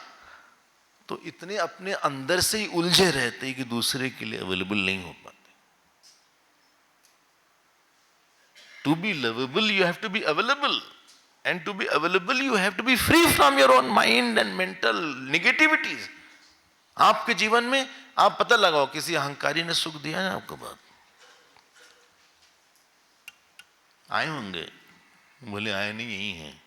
तो इतने अपने अंदर से ही उलझे रहते कि दूसरे के लिए अवेलेबल नहीं हो पाते। To be lovable you have to be available, and to be available you have to be free from your own mind and mental negativities. आपके जीवन में आप पता लगाओ किसी अहंकारी ने सुख दिया है आपको? बात आए होंगे, बोले आए नहीं, यही हैं।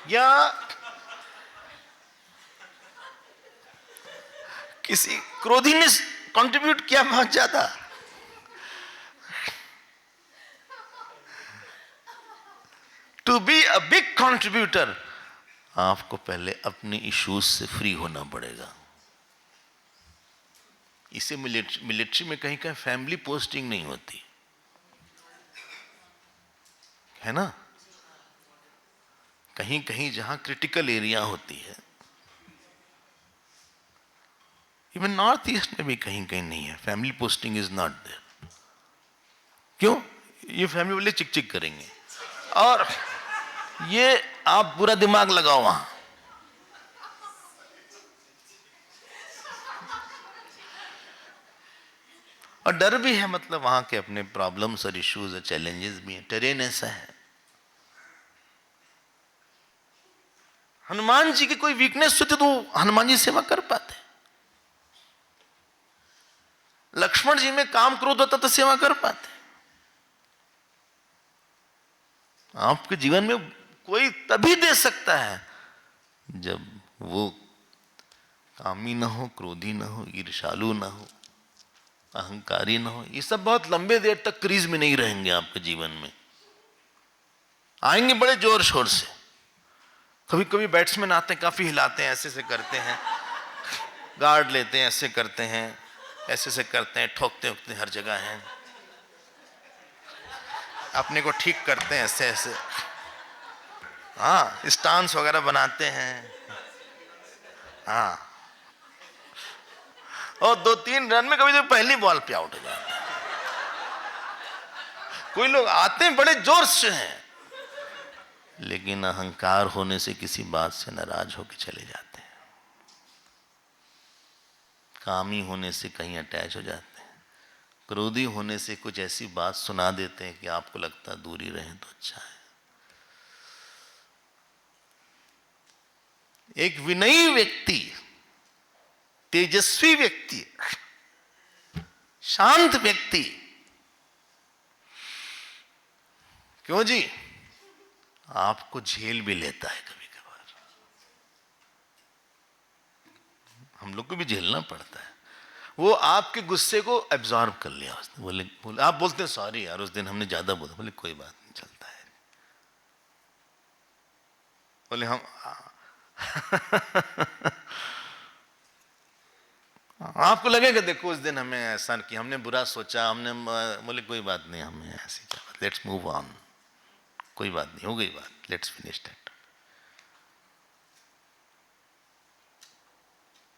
या किसी क्रोधी ने कंट्रीब्यूट किया बहुत ज्यादा, to be a big contributor आपको पहले अपने इश्यूज से फ्री होना पड़ेगा। इसे मिलिट्री में कहीं कहीं फैमिली पोस्टिंग नहीं होती है ना, कहीं कहीं जहां क्रिटिकल एरिया होती है, इवन नॉर्थ ईस्ट में भी कहीं कहीं नहीं है, family posting is not there. क्यों? ये फैमिली वाले चिक चिक करेंगे, और ये आप पूरा दिमाग लगाओ वहां। और डर भी है, मतलब वहां के अपने प्रॉब्लम्स और इश्यूज और चैलेंजेस भी हैं, टेरेन ऐसा है। हनुमान जी की कोई वीकनेस होती तो हनुमान जी सेवा कर पाते, लक्ष्मण जी में काम क्रोध होता तो सेवा कर पाते। आपके जीवन में कोई तभी दे सकता है जब वो कामी ना हो, क्रोधी ना हो, ईर्ष्यालु ना हो, अहंकारी ना हो। ये सब बहुत लंबे देर तक क्रीज में नहीं रहेंगे आपके जीवन में, आएंगे बड़े जोर शोर से। कभी कभी बैट्समैन आते हैं, काफी हिलाते हैं, ऐसे से करते हैं, गार्ड लेते हैं, ऐसे करते हैं, ऐसे से करते हैं, ठोकते उकते हर जगह हैं, अपने को ठीक करते हैं ऐसे ऐसे, हाँ स्टांस वगैरह बनाते हैं, हाँ, और 2-3 रन में कभी तो पहली बॉल पे आउट हो जाते हैं। कोई लोग आते हैं बड़े जोर से हैं, लेकिन अहंकार होने से किसी बात से नाराज होकर चले जाते हैं, कामी होने से कहीं अटैच हो जाते हैं, क्रोधी होने से कुछ ऐसी बात सुना देते हैं कि आपको लगता है दूरी रहे तो अच्छा है। एक विनयी व्यक्ति, तेजस्वी व्यक्ति, शांत व्यक्ति, क्यों जी, आपको झेल भी लेता है कभी कभार, हम लोग को भी झेलना पड़ता है। वो आपके गुस्से को एब्जॉर्ब कर लिया उसने, बोले आप बोलते हैं सॉरी यार उस दिन हमने ज्यादा बोला, बोले कोई बात नहीं, चलता है। बोले हम आपको लगेगा देखो उस दिन हमें ऐसा किया, हमने बुरा सोचा, हमने, बोले कोई बात नहीं, हमें ऐसी चला, लेट्स मूव ऑन, कोई बात नहीं, हो गई बात, लेट्स फिनिश दैट।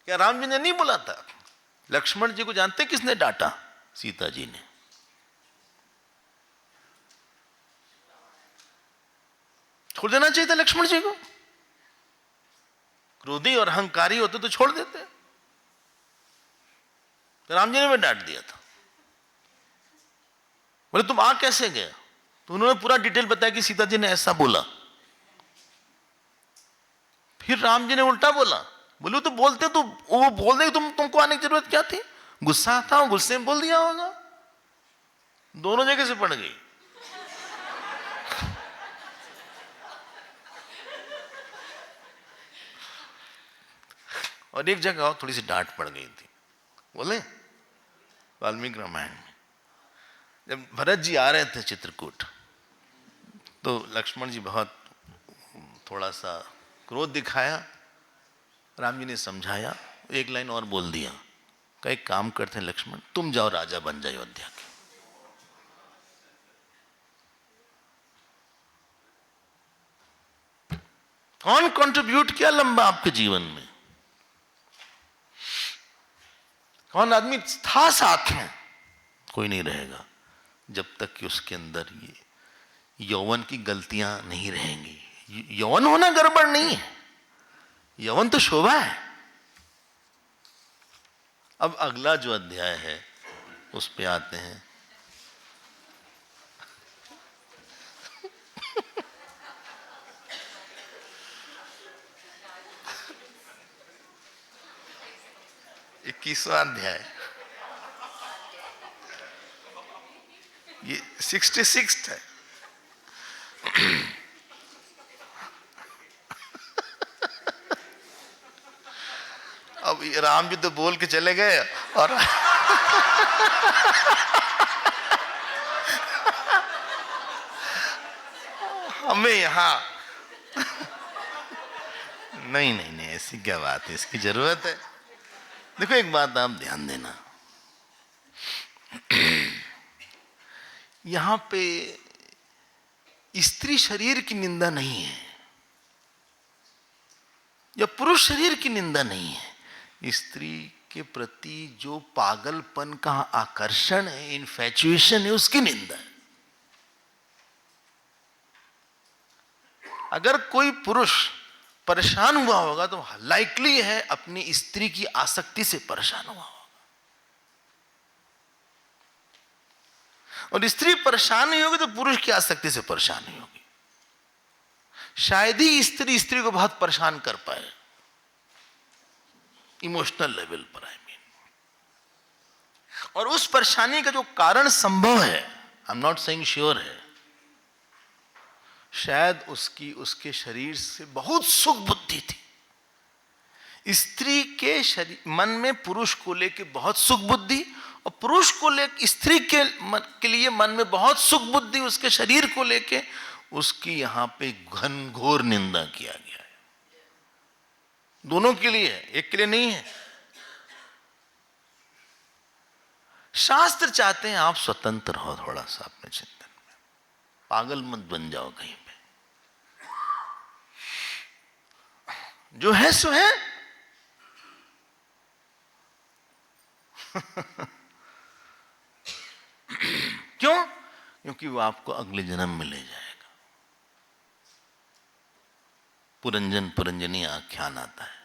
क्या राम जी ने नहीं बोला था? लक्ष्मण जी को जानते किसने डांटा? सीता जी ने। छोड़ देना चाहिए था लक्ष्मण जी को, क्रोधी और अहंकारी होते तो छोड़ देते, राम जी ने भी डांट दिया था। बोले तुम आ कैसे गए? तो उन्होंने पूरा डिटेल बताया कि सीता जी ने ऐसा बोला। फिर राम जी ने उल्टा बोला, बोले तो बोलते तो वो बोल दे, तुमको आने की जरूरत क्या थी? गुस्सा था, गुस्से में बोल दिया होगा, दोनों जगह से पड़ गई। और एक जगह और थोड़ी सी डांट पड़ गई थी। बोले वाल्मीकि रामायण में जब भरत जी आ रहे थे चित्रकूट, तो लक्ष्मण जी बहुत थोड़ा सा क्रोध दिखाया, राम जी ने समझाया, एक लाइन और बोल दिया, कई काम करते हैं लक्ष्मण, तुम जाओ राजा बन जाओ अयोध्या के। कौन कंट्रीब्यूट किया लंबा आपके जीवन में? कौन आदमी था साथ में, कोई नहीं रहेगा जब तक कि उसके अंदर ये यौवन की गलतियां नहीं रहेंगी। यौवन होना गड़बड़ नहीं है, यौवन तो शोभा है। अब अगला जो अध्याय है उस पे आते हैं। इक्कीसवां अध्याय, ये 66 है। अब राम जी तो बोल के चले गए और हमें यहां नहीं नहीं नहीं, ऐसी क्या बात है, इसकी जरूरत है। देखो एक बात आप ध्यान देना, यहां पे स्त्री शरीर की निंदा नहीं है या पुरुष शरीर की निंदा नहीं है, स्त्री के प्रति जो पागलपन का आकर्षण है, इन्फैचुएशन है, उसकी निंदा है। अगर कोई पुरुष परेशान हुआ होगा तो लाइकली है अपनी स्त्री की आसक्ति से परेशान हुआ होगा, और स्त्री परेशान नहीं होगी तो पुरुष की आसक्ति से परेशान नहीं होगी। शायद ही स्त्री स्त्री को बहुत परेशान कर पाए इमोशनल लेवल पर, आई मीन। और उस परेशानी का जो कारण संभव है, I am not saying sure है, शायद उसकी उसके शरीर से बहुत सुख बुद्धि थी। स्त्री के शरीर मन में पुरुष को लेके बहुत सुख बुद्धि, और पुरुष को लेके स्त्री के लिए मन में बहुत सुख बुद्धि उसके शरीर को लेके, उसकी यहां पे घनघोर निंदा किया गया है। दोनों के लिए, एक के लिए नहीं है। शास्त्र चाहते हैं आप स्वतंत्र हो थोड़ा सा अपने चिंतन में, पागल मत बन जाओ कहीं पे। जो है सो है। क्यों? क्योंकि वो आपको अगले जन्म में ले जाएगा। पुरंजन पुरंजनी आख्यान आता है,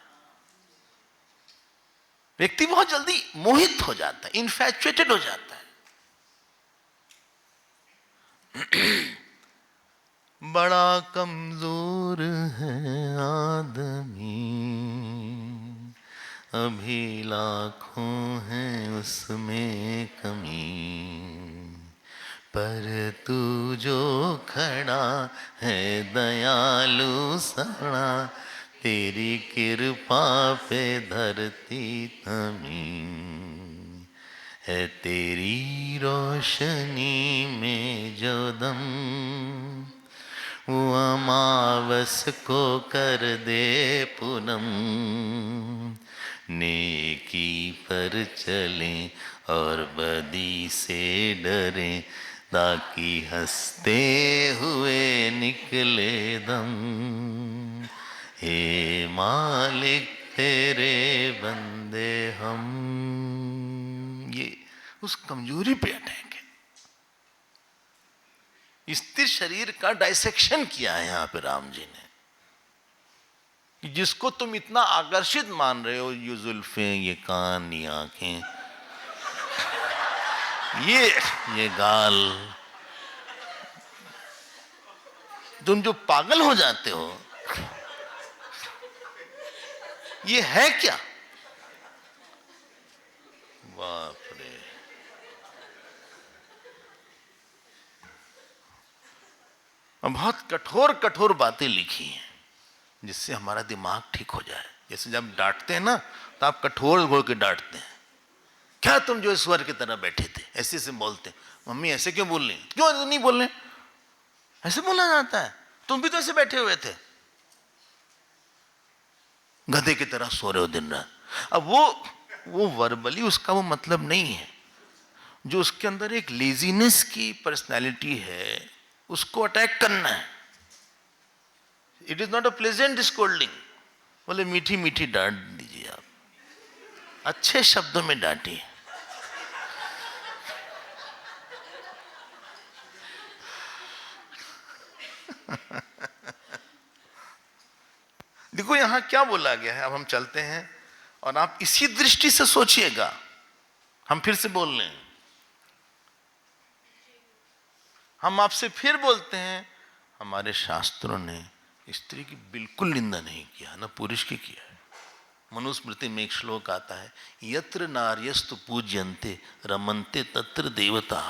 व्यक्ति बहुत जल्दी मोहित हो जाता है, इन्फैचुएटेड हो जाता है। बड़ा कमजोर है आदमी, अभी लाखों हैं उसमें कमी, पर तू जो खड़ा है दयालु सड़ा, तेरी कृपा पे धरती थमी, है तेरी रोशनी में जो दम, वो अमावस को कर दे पूनम, नेकी पर चलें और बदी से डरें, ताकि हंसते हुए निकले दम, हे मालिक तेरे बंदे हम। ये उस कमजोरी पे अटैक है। स्थिर शरीर का डाइसेक्शन किया है यहां पे राम जी ने, जिसको तुम इतना आकर्षित मान रहे हो, ये जुल्फें, ये कान, ये आंखें, ये गाल, तुम जो पागल हो जाते हो, ये है क्या? बाप रे। बहुत कठोर कठोर बातें लिखी हैं जिससे हमारा दिमाग ठीक हो जाए। जैसे जब डांटते हैं ना तो आप कठोर घोल के डांटते हैं, क्या तुम जो ईश्वर की तरह बैठे थे, ऐसे से बोलते हैं, मम्मी ऐसे क्यों बोल रही, क्यों नहीं बोल रहे, ऐसे बोला जाता है, तुम भी तो ऐसे बैठे हुए थे, गधे की तरह सो रहे हो दिन रात। अब वो वर्बली उसका वो मतलब नहीं है, जो उसके अंदर एक लेजीनेस की पर्सनैलिटी है उसको अटैक करना है। It is not a pleasant scolding, बोले मीठी मीठी डांट दीजिए अच्छे शब्दों में डांटी। देखो यहां क्या बोला गया है। अब हम चलते हैं और आप इसी दृष्टि से सोचिएगा। हम फिर से बोल रहे हैं, हम आपसे फिर बोलते हैं, हमारे शास्त्रों ने स्त्री की बिल्कुल निंदा नहीं किया, ना पुरुष की किया है। मनुस्मृति में एक श्लोक आता है, यत्र नार्यस्तु पूज्यन्ते रमन्ते तत्र देवता,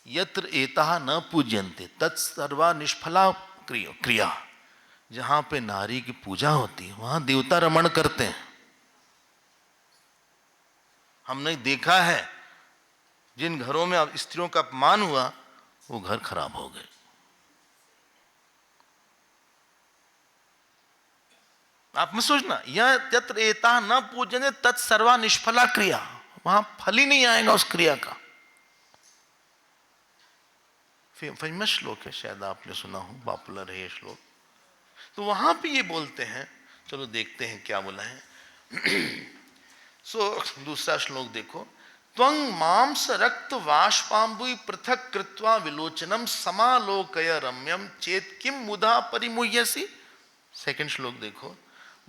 यत्र एताः न पूज्यन्ते तत्सर्वा निष्फला क्रिया। जहां पे नारी की पूजा होती है वहां देवता रमण करते हैं। हमने देखा है जिन घरों में अब स्त्रियों का अपमान हुआ वो घर खराब हो गए। आप में सोचना, यह यत्र एताः न पूजन्ते तत्सर्वा निष्फला क्रिया, वहां फल ही नहीं आएगा उस क्रिया का। फेमस श्लोक है, शायद आपने सुना हो, पॉपुलर है ये श्लोक। तो वहां पे ये बोलते हैं, चलो देखते हैं क्या बोला है। दूसरा श्लोक देखो, त्वं मांस रक्त वाष्पाम्बुई पृथक कृत्वा विलोचनम समालोकय रम्यम चेत किम मुधा परिमुह्यसि। सेकंड श्लोक देखो,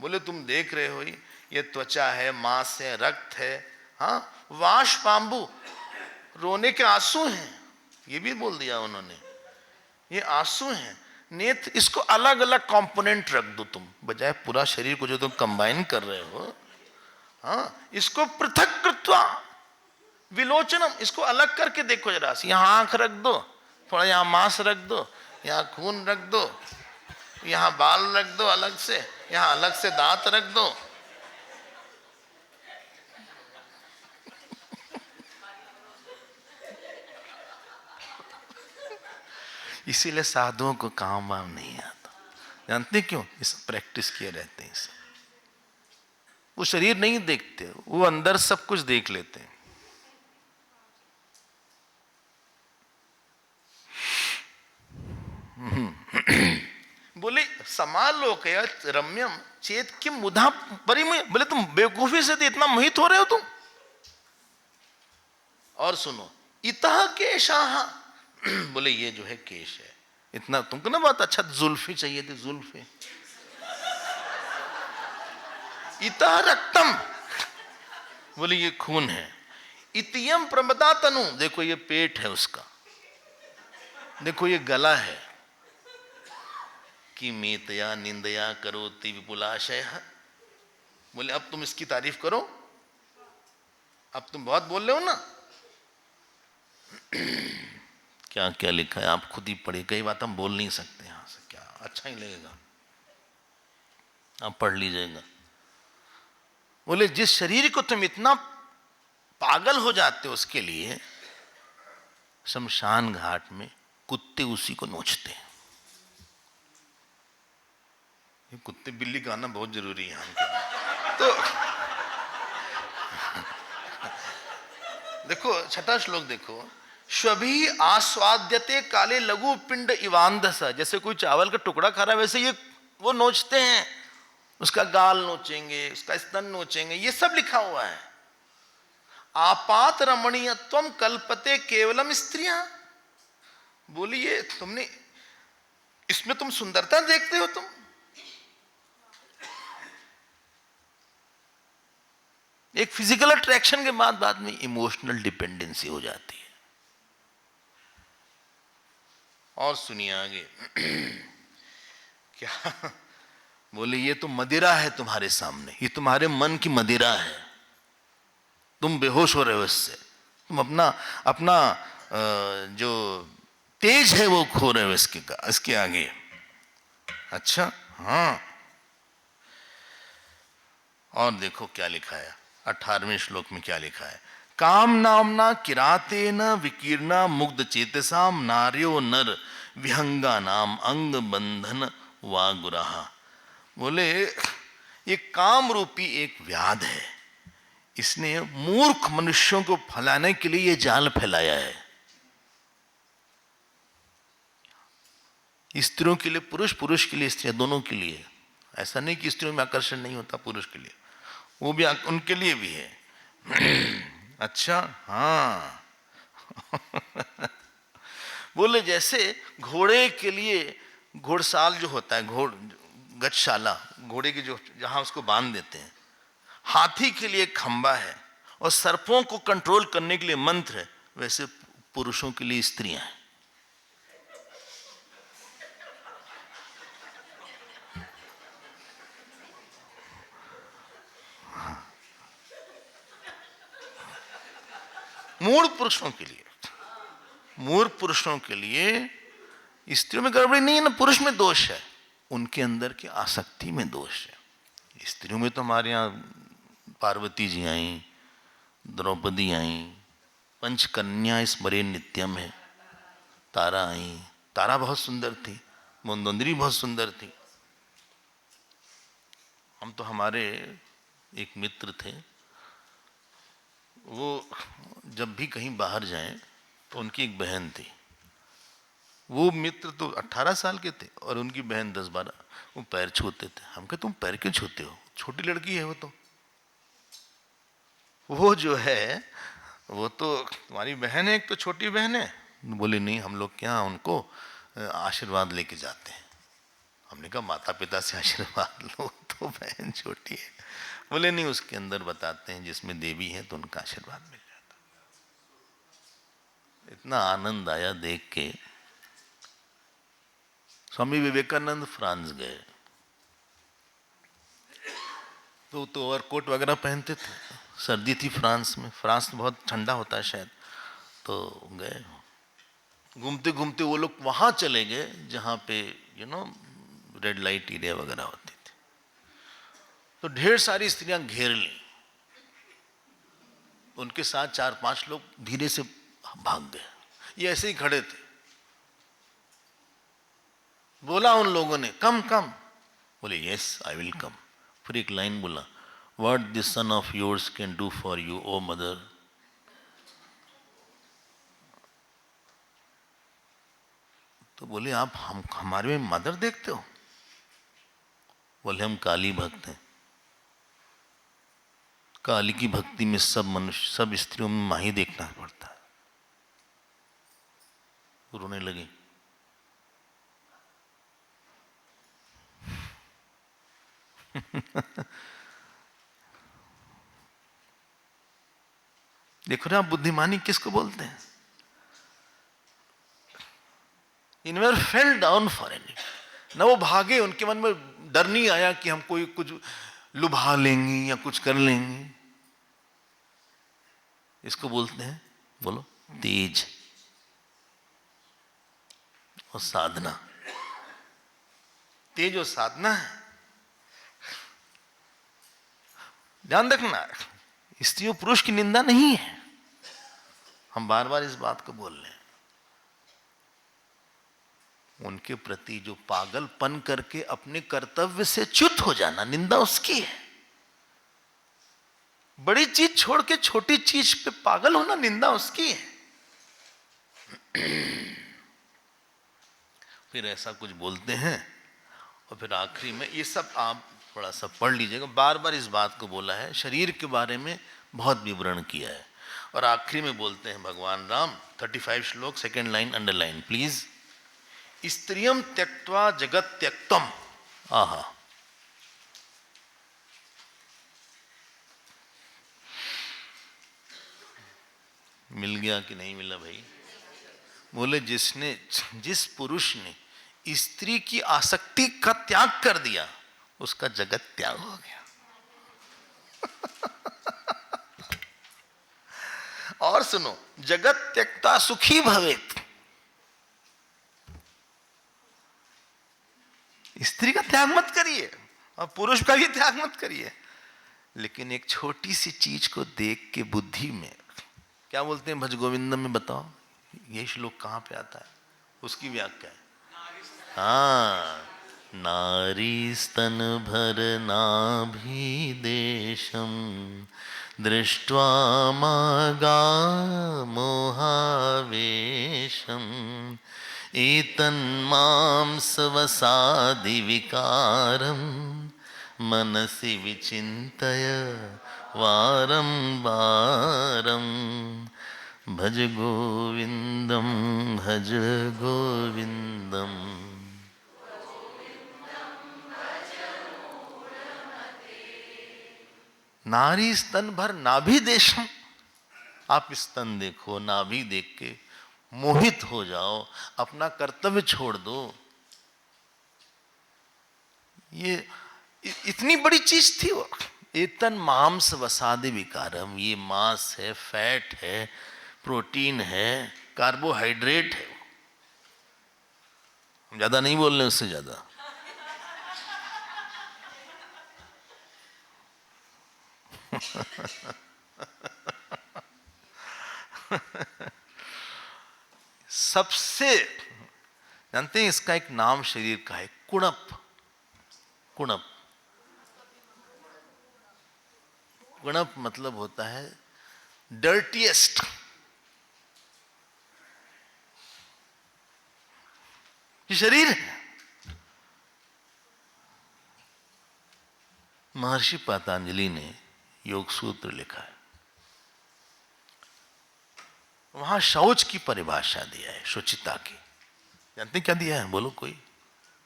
बोले तुम देख रहे हो ये त्वचा है, मांस है, रक्त है, हाँ, वाष्पाम्बु रोने के आंसू हैं, ये भी बोल दिया उन्होंने, ये आंसू हैं। नेत्र, इसको अलग अलग कंपोनेंट रख दो तुम, बजाय पूरा शरीर को जो तुम कंबाइन कर रहे हो, हाँ, इसको पृथक कृत्वा विलोचनम, इसको अलग करके देखो जरा सी। यहाँ आंख रख दो, थोड़ा यहाँ मांस रख दो, यहाँ खून रख दो, यहाँ बाल रख दो अलग से, यहाँ अलग से दांत रख दो। इसीलिए साधुओं को काम वाम नहीं आता। जानते क्यों? इस प्रैक्टिस किए रहते हैं इसे। वो शरीर नहीं देखते, वो अंदर सब कुछ देख लेते हैं। बोले समालोकय रम्यम चेत किम मुधा परिमुह्य, बोले तुम बेवकूफी से तो इतना मोहित हो रहे हो तुम। और सुनो, इतः केशाः, बोले ये जो है केश है, इतना तुमको ना बहुत अच्छा जुल्फी चाहिए थी, जुल्फी। इतः रक्तम, बोले ये खून है। इतियम प्रमदा तनु, देखो ये पेट है उसका, देखो ये गला है। कि मेतया निंदया करोति विपुलाशय, बोले अब तुम इसकी तारीफ करो, अब तुम बहुत बोल रहे हो ना। क्या क्या लिखा है आप खुद ही पढ़िए, कई बात हम बोल नहीं सकते यहां से, क्या अच्छा ही लगेगा, आप पढ़ लीजिएगा। बोले जिस शरीर को तुम इतना पागल हो जाते हो उसके लिए, शमशान घाट में कुत्ते उसी को नोचते हैं। ये कुत्ते बिल्ली का आना बहुत जरूरी है हमके। तो देखो छठा श्लोक देखो, श्वभी आस्वाद्यते काले लघु पिंड इवांधस, जैसे कोई चावल का टुकड़ा खा रहा है वैसे ये वो नोचते हैं, उसका गाल नोचेंगे, उसका स्तन नोचेंगे, ये सब लिखा हुआ है। आपात रमणीयत्वम कल्पते केवलम स्त्रियां, बोलिए तुमने इसमें तुम सुंदरता देखते हो तुम। एक फिजिकल अट्रैक्शन के बाद में इमोशनल डिपेंडेंसी हो जाती है। और सुनिए आगे क्या बोले, ये तो मदिरा है तुम्हारे सामने, ये तुम्हारे मन की मदिरा है, तुम बेहोश हो रहे हो इससे, तुम अपना अपना जो तेज है वो खो रहे हो इसके आगे। अच्छा हाँ, और देखो क्या लिखा है 18वें श्लोक में, क्या लिखा है, काम नामना किरातेन विकीर्णा मुग्ध चेतसाम नार्यो नर विहंगा नाम अंग बंधन वागुराहा। बोले ये काम रूपी एक व्याध है, इसने मूर्ख मनुष्यों को फैलाने के लिए ये जाल फैलाया है। स्त्रियों के लिए पुरुष, पुरुष के लिए स्त्रियां, दोनों के लिए। ऐसा नहीं कि स्त्रियों में आकर्षण नहीं होता पुरुष के लिए, वो भी उनके लिए भी है। अच्छा, हाँ। बोले जैसे घोड़े के लिए घोड़साल जो होता है, गजशाला, घोड़े की जो जहां उसको बांध देते हैं, हाथी के लिए खंबा है और सर्पों को कंट्रोल करने के लिए मंत्र है, वैसे पुरुषों के लिए स्त्रियां हैं। मूल पुरुषों के लिए, मूल पुरुषों के लिए स्त्रियों में गड़बड़ी नहीं है ना, पुरुष में दोष है, उनके अंदर की आसक्ति में दोष है। स्त्रियों में तो हमारे यहाँ पार्वती जी आई, द्रौपदी आई, पंचकन्या स्मरे नित्यम है, तारा आई, तारा बहुत सुंदर थी, मंदोदरी बहुत सुंदर थी। हम तो, हमारे एक मित्र थे, वो जब भी कहीं बाहर जाएं तो उनकी एक बहन थी, वो मित्र तो 18 साल के थे और उनकी बहन 10-12, वो पैर छूते थे। हम कहे तुम पैर क्यों छूते हो, छोटी लड़की है वो तो। वो जो है वो तो तुम्हारी बहन है, एक तो छोटी बहन है। बोले नहीं, हम लोग क्या उनको आशीर्वाद लेके जाते हैं। हमने कहा माता पिता से आशीर्वाद लो, तो बहन छोटी है। बोले नहीं, उसके अंदर बताते हैं जिसमें देवी है तो उनका आशीर्वाद मिल जाता। इतना आनंद आया देख के। स्वामी विवेकानंद फ्रांस गए तो ओवरकोट वगैरह पहनते थे, सर्दी थी फ्रांस में, फ्रांस में बहुत ठंडा होता है शायद, तो गए। घूमते घूमते वो लोग वहां चले गए जहां पे रेड लाइट एरिया वगैरह होती थी, तो ढेर सारी स्त्रियां घेर ली, उनके साथ 4-5 लोग धीरे से भाग गए। ये ऐसे ही खड़े थे। बोला उन लोगों ने कम कम, बोले यस आई विल कम। फिर एक लाइन बोला, what this son of yours can do for you o mother. तो बोले आप हमारे में मदर देखते हो? बोले हम काली भक्त हैं, काली की भक्ति में सब मनुष्य, सब स्त्रियों में माही देखना पड़ता है। रोने लगी। देखो ना, बुद्धिमानी किसको बोलते हैं? इनवर फेल डाउन फॉर एनी, ना वो भागे, उनके मन में डर नहीं आया कि हम कोई कुछ लुभा लेंगी या कुछ कर लेंगी। इसको बोलते हैं, बोलो, तेज और साधना। तेज और साधना है। ध्यान रखना, स्त्री और पुरुष की निंदा नहीं है, हम बार बार इस बात को बोल रहे हैं। उनके प्रति जो पागलपन करके अपने कर्तव्य से च्युत हो जाना, निंदा उसकी है। बड़ी चीज छोड़ के छोटी चीज पे पागल होना, निंदा उसकी है। फिर ऐसा कुछ बोलते हैं और फिर आखिरी में, ये सब आप थोड़ा सा पढ़ लीजिएगा, बार बार इस बात को बोला है, शरीर के बारे में बहुत विवरण किया है। और आखिरी में बोलते हैं भगवान राम, 35 श्लोक, सेकेंड लाइन अंडरलाइन प्लीज, स्त्रियम त्यक्त्वा जगत त्यक्तम। आहा, मिल गया कि नहीं मिला भाई? बोले जिस पुरुष ने स्त्री की आसक्ति का त्याग कर दिया, उसका जगत त्याग हो गया। और सुनो, जगत त्यक्ता सुखी भवेत। स्त्री का त्याग मत करिए और पुरुष का भी त्याग मत करिए, लेकिन एक छोटी सी चीज को देख के बुद्धि में, क्या बोलते हैं भज गोविंदम में, बताओ ये श्लोक कहां पे आता है? उसकी व्याख्या है, हाँ, नारी स्तन भर नाभि देशम दृष्ट्वा मागा मोहावेशम एतन्मां सवसादि विकारम मनसि विचिन्तय वारं वारं भज गोविन्दं भज गोविन्दं। नारी स्तन भर नाभि देशम। आप स्तन देखो, नाभि देख के मोहित हो जाओ, अपना कर्तव्य छोड़ दो। ये इतनी बड़ी चीज थी वो। एतन मांस वसादि विकारम, ये मांस है, फैट है, प्रोटीन है, कार्बोहाइड्रेट है। हम ज्यादा नहीं बोल रहे, उससे ज्यादा। सबसे जानते हैं इसका एक नाम शरीर का है, कुणप। कुणप, कुणप मतलब होता है डर्टीएस्ट। ये शरीर है। महर्षि पतंजलि ने योग सूत्र लिखा है, वहां शौच की परिभाषा दिया है, शुचिता की। जानते क्या दिया है? बोलो कोई।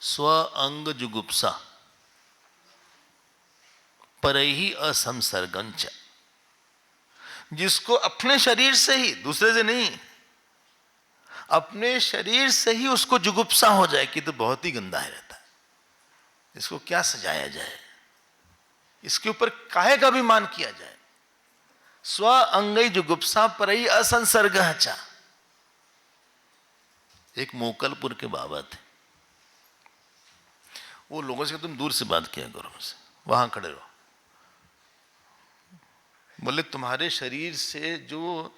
स्व अंग जुगुप्सा परहि असंसर्गंच। जिसको अपने शरीर से ही, दूसरे से नहीं, अपने शरीर से ही उसको जुगुप्सा हो जाए कि तो बहुत ही गंदा है रहता है, इसको क्या सजाया जाए, इसके ऊपर काहे का अभिमान किया जाए। स्व अंगई जुगुप्सा परई असंसर्गंच। एक मोकलपुर के बाबा थे, वो लोगों से तुम दूर से बात किया करो, हमसे वहां खड़े रहो। बोले तुम्हारे शरीर से जो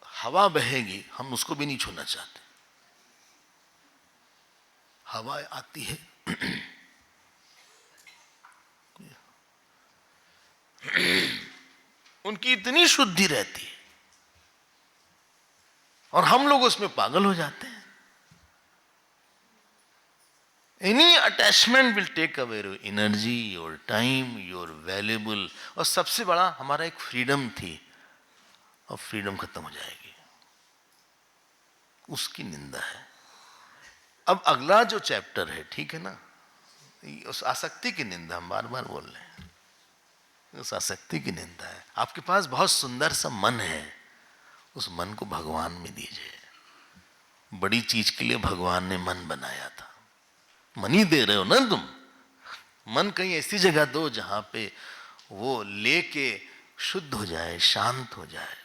हवा बहेगी हम उसको भी नहीं छूना चाहते। हवा आती है उनकी इतनी शुद्धि रहती है और हम लोग उसमें पागल हो जाते हैं। Any attachment will take away your energy, your time, your valuable. और सबसे बड़ा हमारा एक फ्रीडम थी, और फ्रीडम खत्म हो जाएगी, उसकी निंदा है। अब अगला जो चैप्टर है, ठीक है ना, उस आसक्ति की निंदा हम बार बार बोल रहे हैं, उस आसक्ति की निंदा है। आपके पास बहुत सुंदर सा मन है, उस मन को भगवान में दीजिए। बड़ी चीज के लिए भगवान ने मन बनाया था, मन ही दे रहे हो ना तुम। मन कहीं ऐसी जगह दो जहां पे वो लेके शुद्ध हो जाए, शांत हो जाए।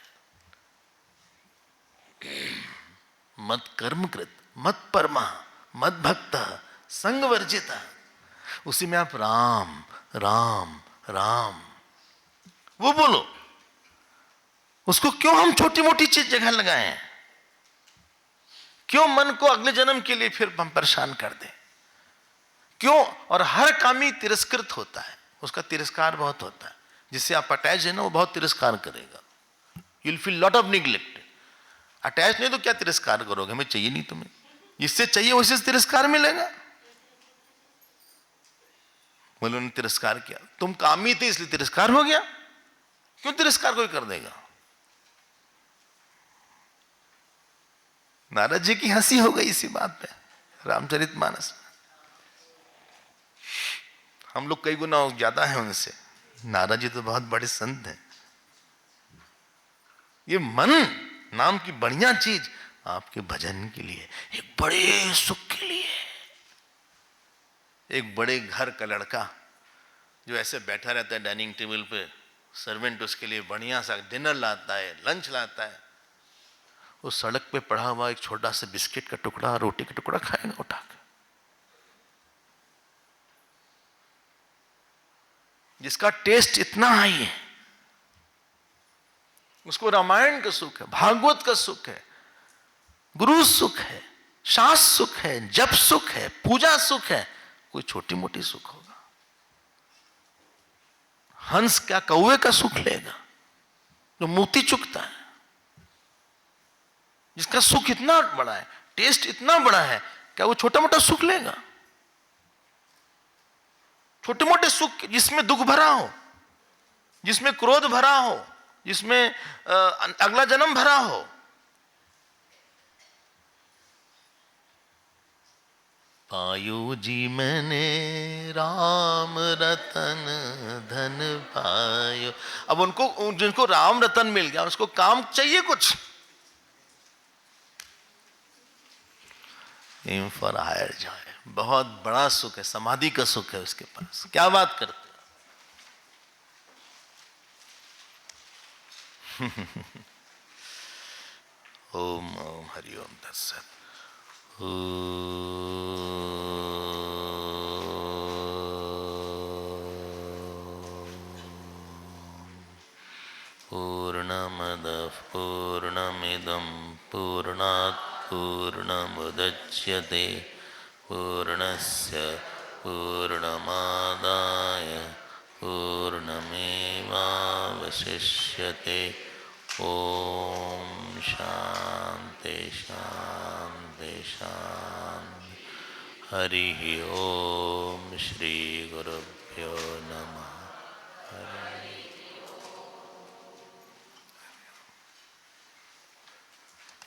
मत कर्मकृत, मत परमा, मत भक्त, संग वर्जित। उसी में आप राम राम राम वो बोलो। उसको क्यों हम छोटी मोटी चीज जगह लगाएं? क्यों मन को अगले जन्म के लिए फिर हम परेशान कर दें? क्यों? और हर कामी तिरस्कृत होता है, उसका तिरस्कार बहुत होता है। जिससे आप अटैच है ना, वो बहुत तिरस्कार करेगा। You will feel lot of neglect. Attach नहीं तो क्या तिरस्कार करोगे? हमें चाहिए नहीं तुम्हें, जिससे चाहिए उसी से तिरस्कार मिलेगा। बोले उन्होंने तिरस्कार किया, तुम कामी थे इसलिए तिरस्कार हो गया। क्यों तिरस्कार कोई कर देगा? नारद जी की हंसी हो गई इसी बात पे, रामचरितमानस में। हम लोग कई गुना ज्यादा हैं उनसे, नारद जी तो बहुत बड़े संत हैं। ये मन नाम की बढ़िया चीज आपके भजन के लिए, एक बड़े सुख के लिए। एक बड़े घर का लड़का जो ऐसे बैठा रहता है डाइनिंग टेबल पे, सर्वेंट उसके लिए बढ़िया सा डिनर लाता है, लंच लाता है, उस सड़क पे पड़ा हुआ एक छोटा सा बिस्किट का टुकड़ा, रोटी का टुकड़ा खाएगा उठा के। जिसका टेस्ट इतना हाई है, उसको रामायण का सुख है, भागवत का सुख है, गुरु सुख है, शास्त्र सुख है, जप सुख है, पूजा सुख है। कोई छोटी मोटी सुख होगा? हंस क्या कौवे का सुख लेगा जो मोती चुकता है? जिसका सुख इतना बड़ा है, टेस्ट इतना बड़ा है, क्या वो छोटा मोटा सुख लेगा? छोटे मोटे सुख जिसमें दुख भरा हो, जिसमें क्रोध भरा हो, जिसमें अगला जन्म भरा हो, पायो जी मैंने राम रतन धन पायो। अब उनको, जिनको राम रतन मिल गया, उसको काम चाहिए कुछ, एम फॉर हायर जॉय, बहुत बड़ा सुख है, समाधि का सुख है उसके पास। क्या बात करते हो। ओम ओम हरि ओम तत्सत। पूर्णमदः पूर्णमिदं पूर्णात् पूर्णमुदच्यते पूर्णस्य पूर्णमादाय पूर्णमेवावशिष्यते। ओम शांति शांति शांति। हरि ओम। श्री गुरुभ्यो नमः। हरि